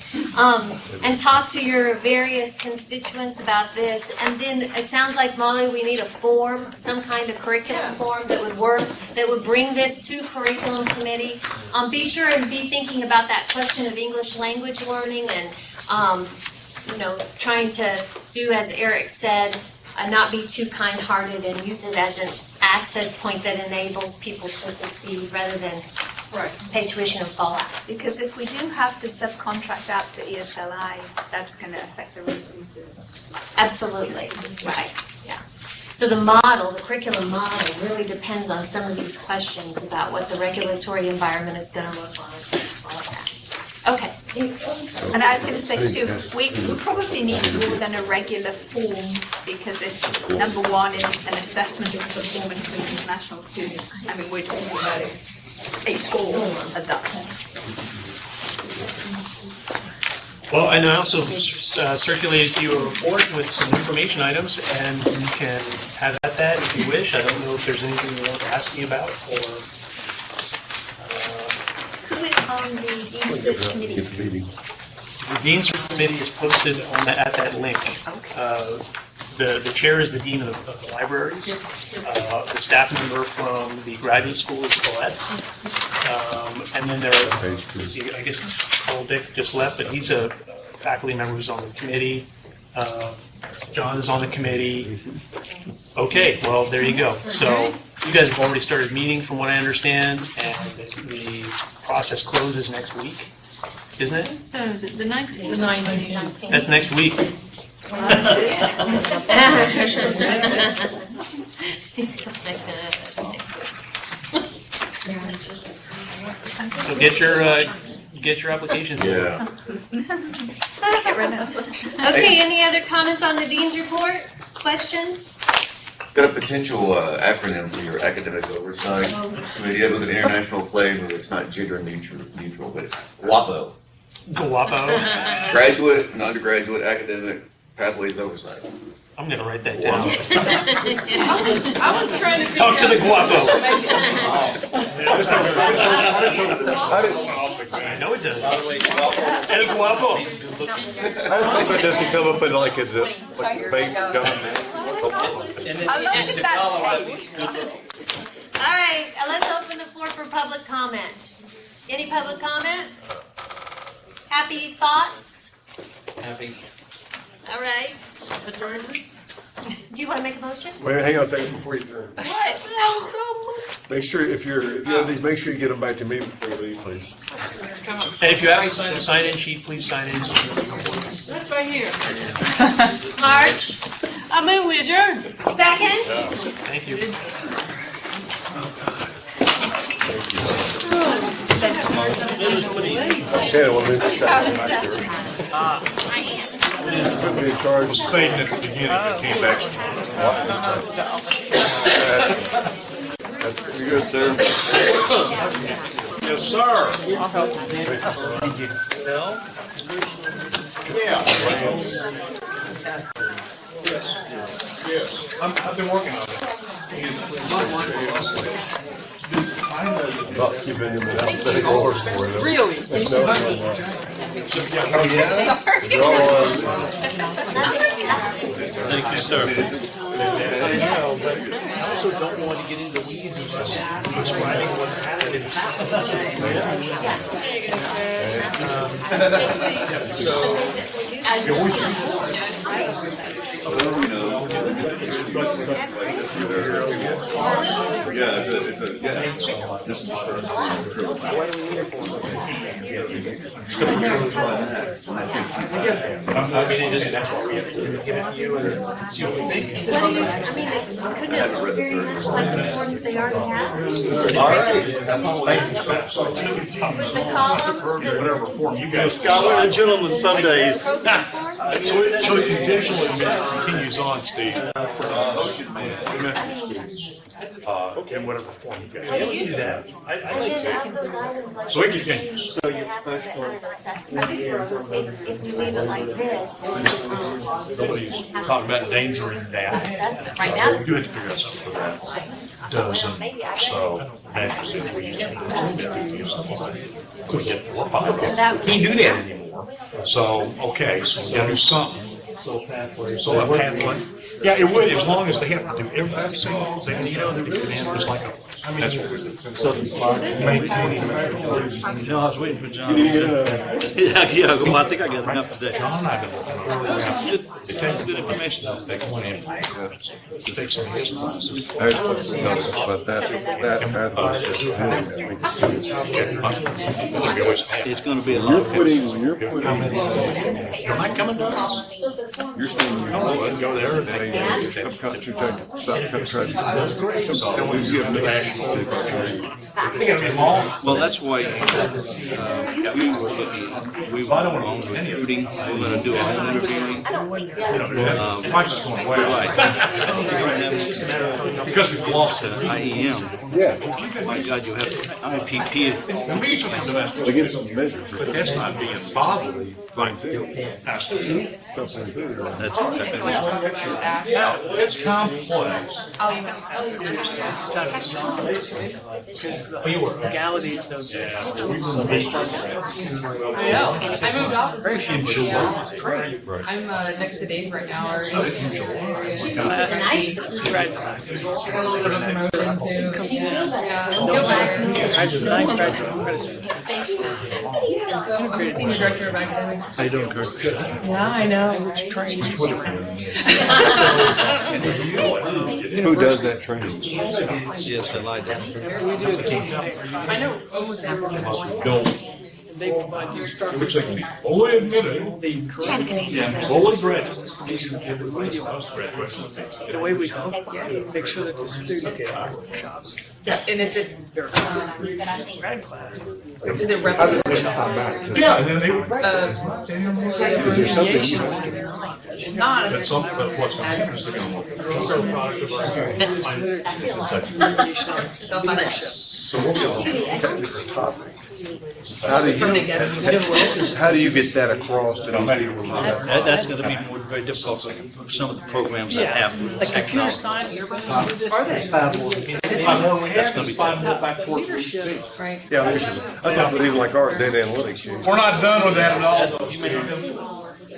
And talk to your various constituents about this. And then it sounds like, Molly, we need a form, some kind of curriculum form that would work, that would bring this to curriculum committee. Be sure and be thinking about that question of English language learning and trying to do as Eric said, not be too kind-hearted and use it as an access point that enables people to succeed rather than pay tuition and fall out. Because if we do have to subcontract out to ESLI, that's going to affect the resources. Absolutely, right, yeah. So the curriculum model really depends on some of these questions about what the regulatory environment is going to look like, all of that. Okay. And I was going to say too, we probably need more than a regular form, because if number one is an assessment of performance of international students, I mean, we're talking about a form at that point. Well, and I also circulated to you a report with some information items, and you can have at that if you wish. I don't know if there's anything you want to ask me about, or... Who is on the Dean's Search Committee? The Dean's Search Committee is posted at that link. The chair is the Dean of the libraries. The staff member from the graduate school is Colette. And then there are, I guess Carl Dick just left, but he's a faculty member who's on the committee. John is on the committee. Okay, well, there you go. So you guys have already started meeting from what I understand, and the process closes next week, isn't it? So is it the 19th? The 19th. That's next week. So get your applications in. Yeah. Okay, any other comments on the Dean's report? Questions? Got a potential acronym for your academic oversight committee with an international flavor that's not gender neutral, but WAPO. Guapo. Graduate and undergraduate academic pathways oversight. I'm going to write that down. I was trying to Talk to the Guapo. I know it does. El Guapo. I just think that doesn't come up in like a debate. All right, let's open the floor for public comment. Any public comment? Happy thoughts? Happy. All right. Do you want to make a motion? Wait, hang on a second before you turn. What? Make sure if you have these, make sure you get them back to me before you leave, please. And if you haven't signed the sign-in sheet, please sign in. That's right here. Marge? I move we adjourn. Second? Thank you. Shannon, want me to shut Put me in charge. Was fading at the beginning, it came back. That's pretty good, sir. Yes, sir. Thank you. Well, Yeah. Yes. I've been working on it. Not keeping him in alphabetical order for them. Really? There's no way. Oh, yeah? Thank you, sir. I also don't want to get into weeds and just describing what's happening. Yeah, it's a, yeah. This is I mean, that's why we have to give it to you and see what we think. What do you, I mean, it couldn't it very much like the forms they already have? All right. With the column, Whatever form you guys. Scholar and gentleman some days. So the conditional admission continues on, Steve, for elementary students, in whatever form you guys. What do you Do that. I And like then that. of those items, like. So it continues. So you have to have an assessment, if you leave it like this, then, Nobody's talking about endangering that. assessment, right now. We do have to figure out something for that. Doesn't, so that's just we used to do that. We get 4 or 5. Can't do that anymore. So, okay, so we gotta do something. So a pathway. Yeah, it would, as long as they have to do every single thing, you know, they can handle just like a, that's what we do. Maintaining. No, I was waiting for John. Yeah, well, I think I got enough today. John and I have been looking earlier. It takes good information though, they come in, to take some of his classes. I was talking about that pathway. It's gonna be a You're lot. putting, You're not coming to us. you're saying you Oh, well, go there and they That's great. So we give them national. Well, that's why, we were on recruiting, we're gonna do our own interviewing. Price is going way up. Because we've lost it. IEM. Yeah. My God, you have IPP. And we usually semester. They get some measures. But that's not being bodily. That's exactly right. Now, it's complex. Legalities of I know. I moved offices. In July. I'm next to Dave right now. Or Nice. I got a little bit of promotion soon. Yeah, feel better. Thank you. So I'm the senior director of academics. How you doing, Kurt? Yeah, I know. Who does that training? Yes, I lied. I know almost everyone. Don't. they provide you instruction. Which they can be fully admitted. The curriculum. Yeah, fully graduated. The way we hope, make sure that the students have workshops. And if it's, grad class. is it repetition? Yeah, and then they would. Is there something? If not, That's something, but what's going to happen is they're going to look at So what was the technical topic? How do you get that across to these people? That's going to be very difficult for some of the programs that have Like computer technology. science. Are they? That's going to be tough. Leadership, right? Yeah, leadership. That's not even like our data analytics. We're not done with that at all.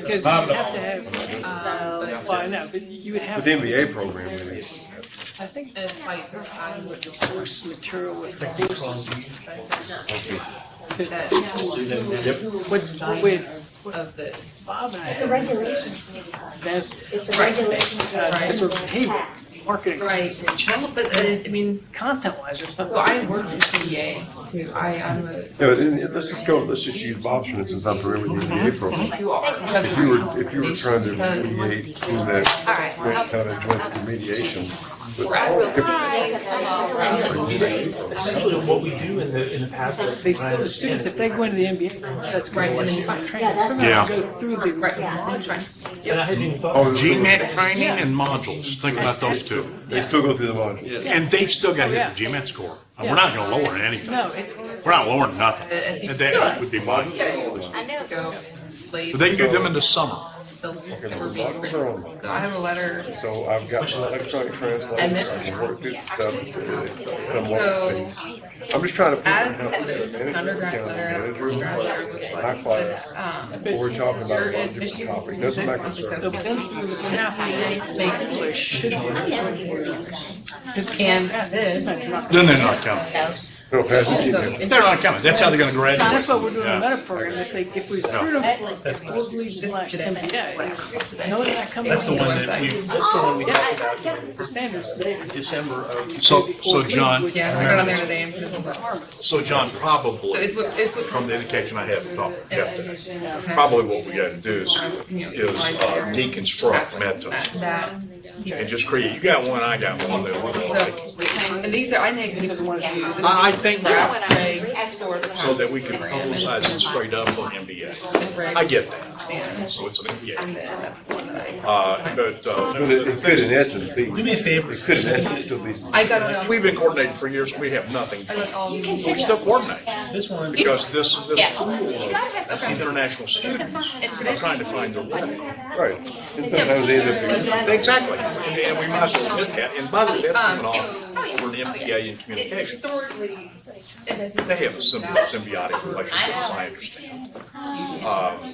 Because you have to have, well, I know, but you would have. With the MBA program, it is. I think that might with the course material with the courses. What we of this. Bob and I. The regulations need to sign. That's. It's the regulations. That's what behavior, marketing. Right, but I mean, Content wise, there's so I work for CEA too. I'm a. Yeah, let's just use Bob's for instance, I'm familiar with the MBA program. You are. If you were trying to mediate through that kind of joint remediation, Essentially, what we do in the past. They still, the students, if they go into the MBA, that's going to be training. They're going Yeah. to go through the And I hadn't even thought. Oh, GMAT training and modules, think about those two. They still go through the modules. And they've still got to hit the GMAT score. We're not gonna lower anything. No, it's. We're not lowering nothing. And that would be modules. I know. But they can do them in the summer. Okay, so modules are on. So I have a letter. So I've got my electronic translation, I can work through the stuff, it's somewhat things. I'm just trying to As figure out this the undergrad letter, manager, undergrad looks my like, class, but, we're talking about a your lot of admissions different topics, that's my concern. So then half of English should be. and this. Then they're not coming. No, pass it. They're not coming. That's how they're gonna So graduate. that's what we're doing in the Yeah. meta program, if we recruit them for world lead slash MBA, knowing that coming. That's the one that that's the one we talked about The standards there. in December of. So John, Yeah, I got on there today and put it on. so John, So probably, it's what. from the indication I have talked, probably what we gotta do is deconstruct meta That. and just create, you got one, I got one, that one like. And these are, I think, I think, yeah, so so that we can publicize it straight up on MBA. I get that. So it's an MBA. But it could in essence be. Do me a favor. It could in essence still be. I got it. We've been coordinating for years, we have nothing. You We still coordinate, This one. because this pool Yes. of international students are trying to find their way. Right. And sometimes they end up being. Exactly, and we must admit that, and by the way, that's coming off for an MBA in communication. Historically, it has. They have a symbiotic relationship, as I understand.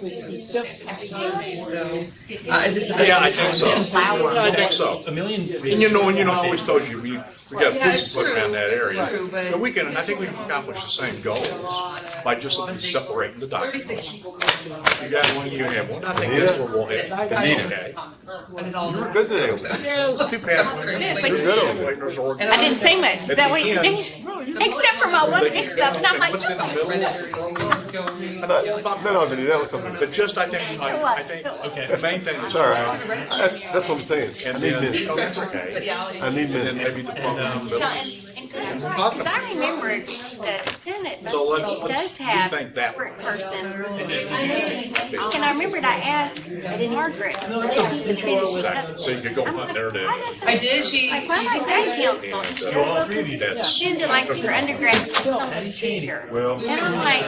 It's just. Yeah, I think so. I think so. A million. And you know, I always told you, we got Yeah, this it's foot around true. that area. True, but- But we can, I think we can accomplish the same goals by just separating the documents. 36 people. You got one, you have one, I think that's where we'll head. Okay. I did all this. Good today. Yeah, it's too bad. You're good over there. I didn't say much. Is that what you did? Except for my one mix-up, and I'm like, What's in the middle? No, but that was something. But just, I think, the main thing is. Sorry, that's what I'm saying. I And need then, minutes. oh, that's okay. I need And then minutes. maybe the program. because I remembered the Senate So let's does have rethink that separate one. person. And I remembered I asked Margaret. So you could go hunt there to. I did, she. Like, why am I grad council? And, She said, well, because that's- she did like your undergrad something bigger. Well. And I'm like,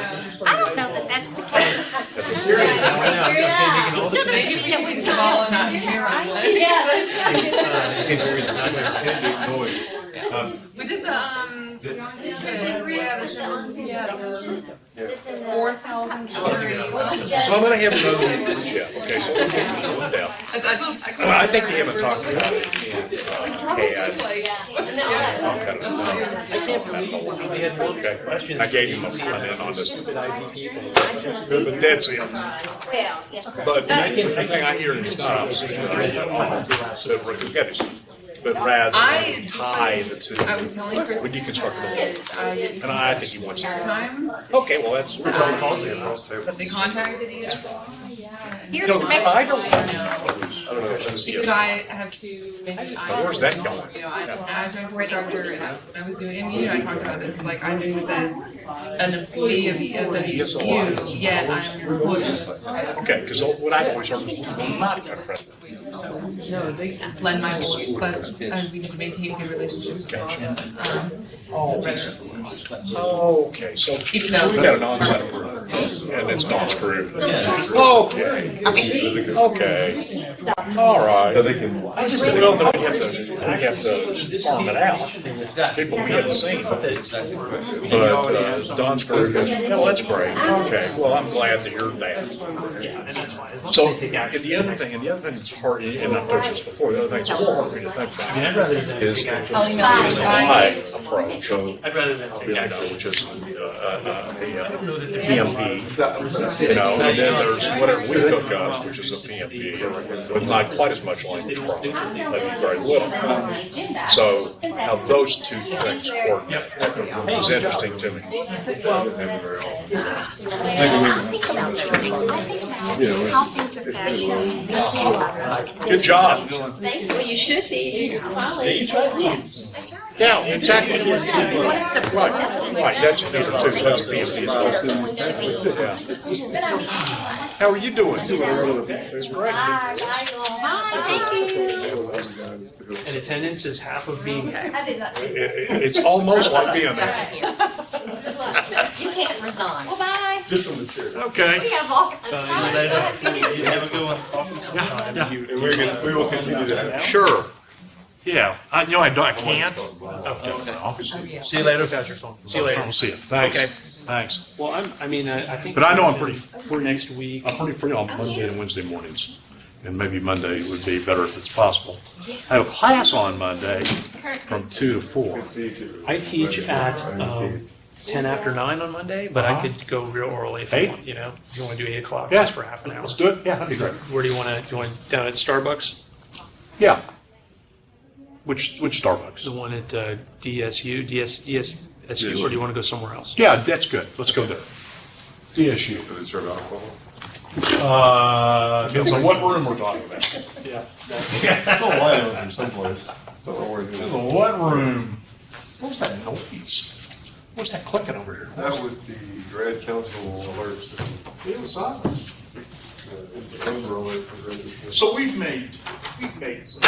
I don't know that that's the case. They can use them all in that We did the, It's in the. 4,000 So I'm gonna have to go with Jeff, okay, so we'll get no doubt. I think they haven't talked about it, and, I gave him a front end on this, but that's it. Well, yes. But the thing I hear is not opposition, but rather tie the two. I was telling Chris. We deconstruct the I did and I think he wants to. times, Okay, well, that's. but they contacted each. Here's No, Mexico. I don't know. Because I have to make. Where's that going? You know, as my board director, and I was doing MU, I talked about this, like, I do this as an employee of the WSU, yet I'm your employee. Okay, because what I've always heard is I'm not a president. Lend my voice, but we need to maintain good relationships with Okay, so Even though- we got an on-site group, and it's Dawn's group. Okay, okay, all right. I just said, well, then we have to farm it out. People we haven't seen. But Dawn's group is, well, that's great. Okay, well, I'm glad to hear that. So, and the other thing that's hard, and I've touched this before, the other thing that's hard for me to think about is my approach of, which is PMP, and then there's whatever we cook up, which is a PMP, with not quite as much language problem, maybe very little. So how those two things work is interesting to me. Good job. Well, you should be. Yeah, exactly. Right, that's PMP. How are you doing? It's great. And attendance is half of being here. It's almost like being there. You can't resign. Well, bye. Just from the chair. Okay. We have all. You have a good one. Yeah. And we will continue that. Sure. Yeah, I can't. Okay. See you later. Got your phone. See you later. I'll see you. Thanks. Okay. Thanks. Well, I think. But I know I'm pretty for next week. I'm pretty free on Monday and Wednesday mornings. And maybe Monday would be better if it's possible. I have a class on Monday from 2 to 4. I teach at 10 after 9 on Monday, but I could go real early if you want, you know. If you want to do 8 o'clock, Yeah. just for half an hour. Let's do it. Yeah, that'd be great. Where do you want to, down at Starbucks? Yeah. Which Starbucks? The one at DSU, or do you want to go somewhere else? Yeah, that's good. Let's go there. DSU. Do they serve alcohol? Depends on what room we're talking about. Yeah. It's a light over there someplace. Don't know where it is. There's a what room? What was that noise? What's that clicking over here? That was the grad council alerts. It was silent. Those were alert for graduation. So we've made some.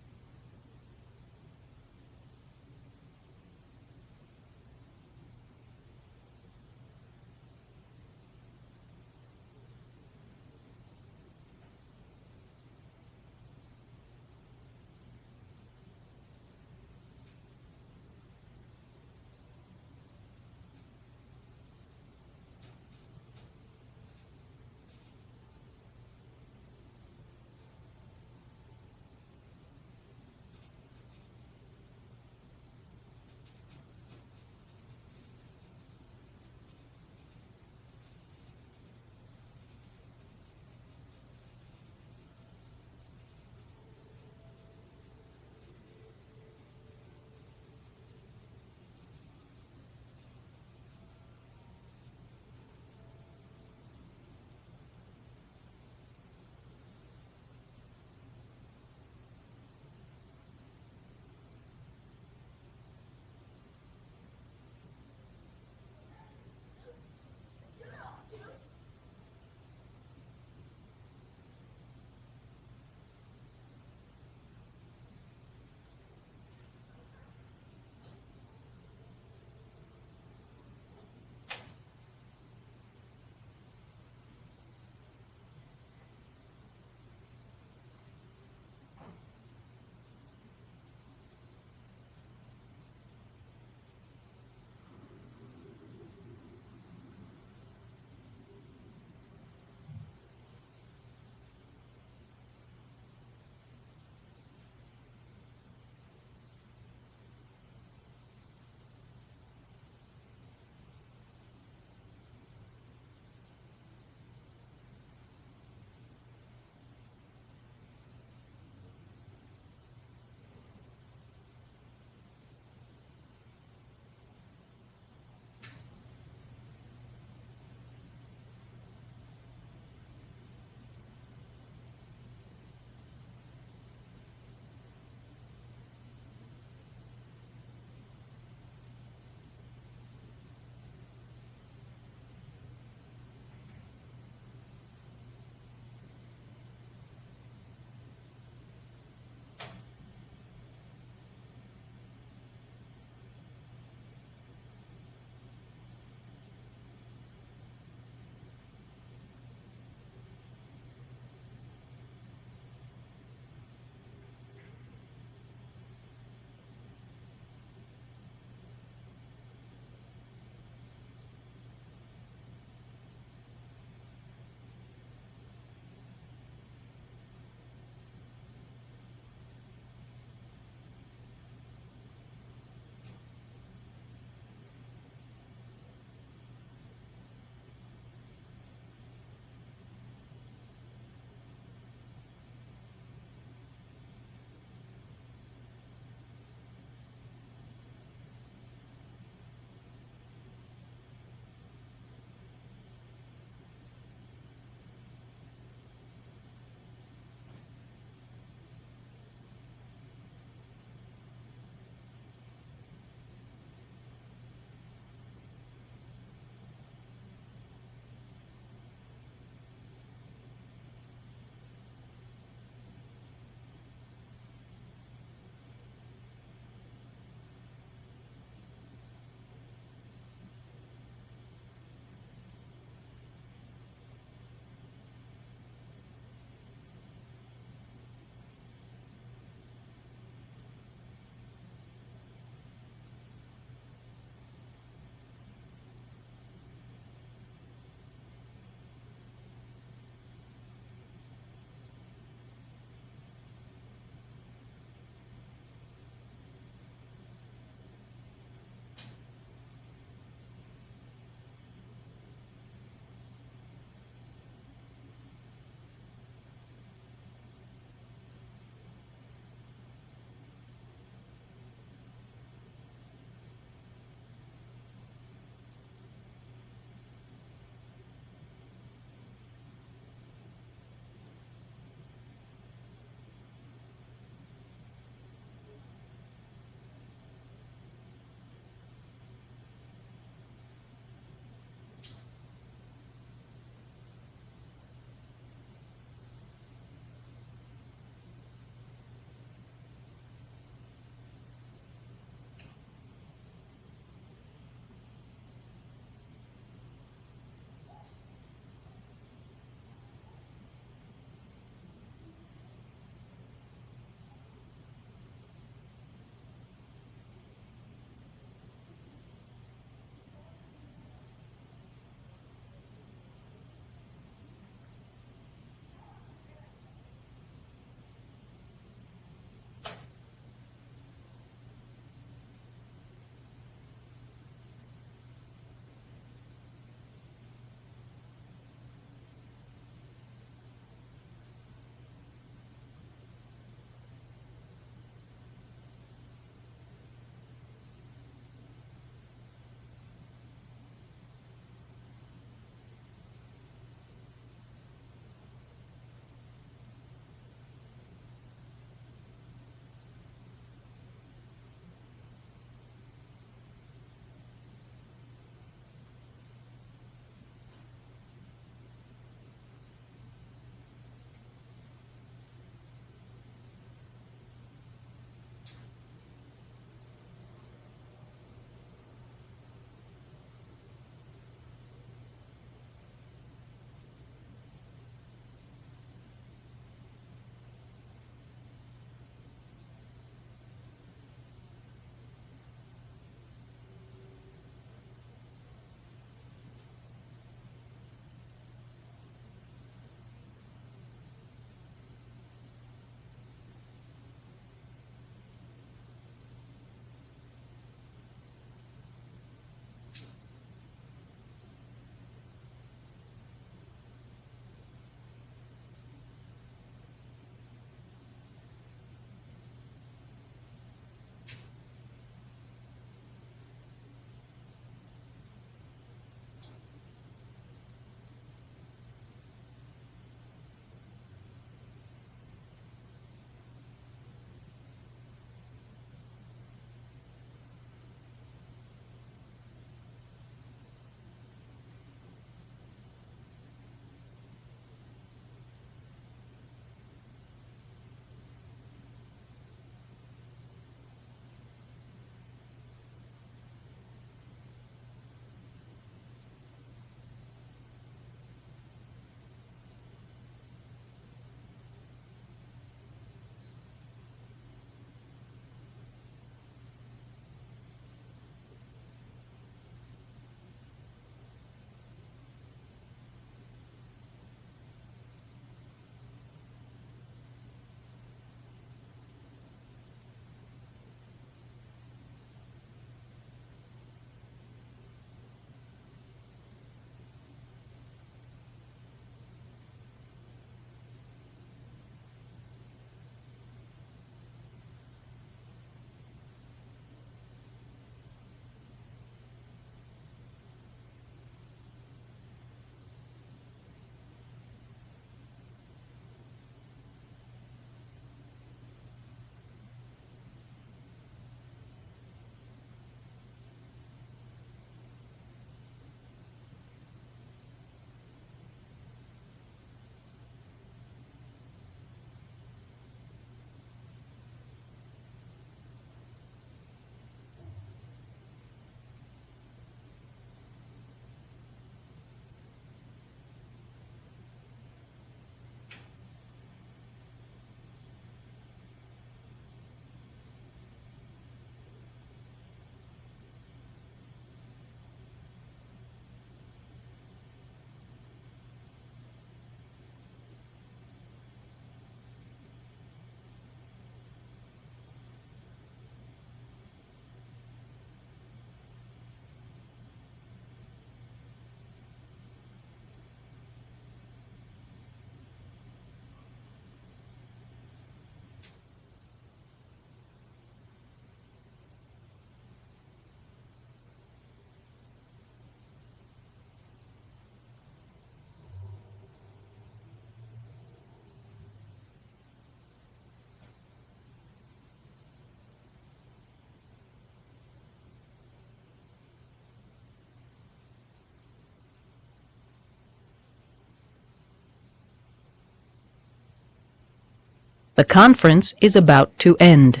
The conference is about to end.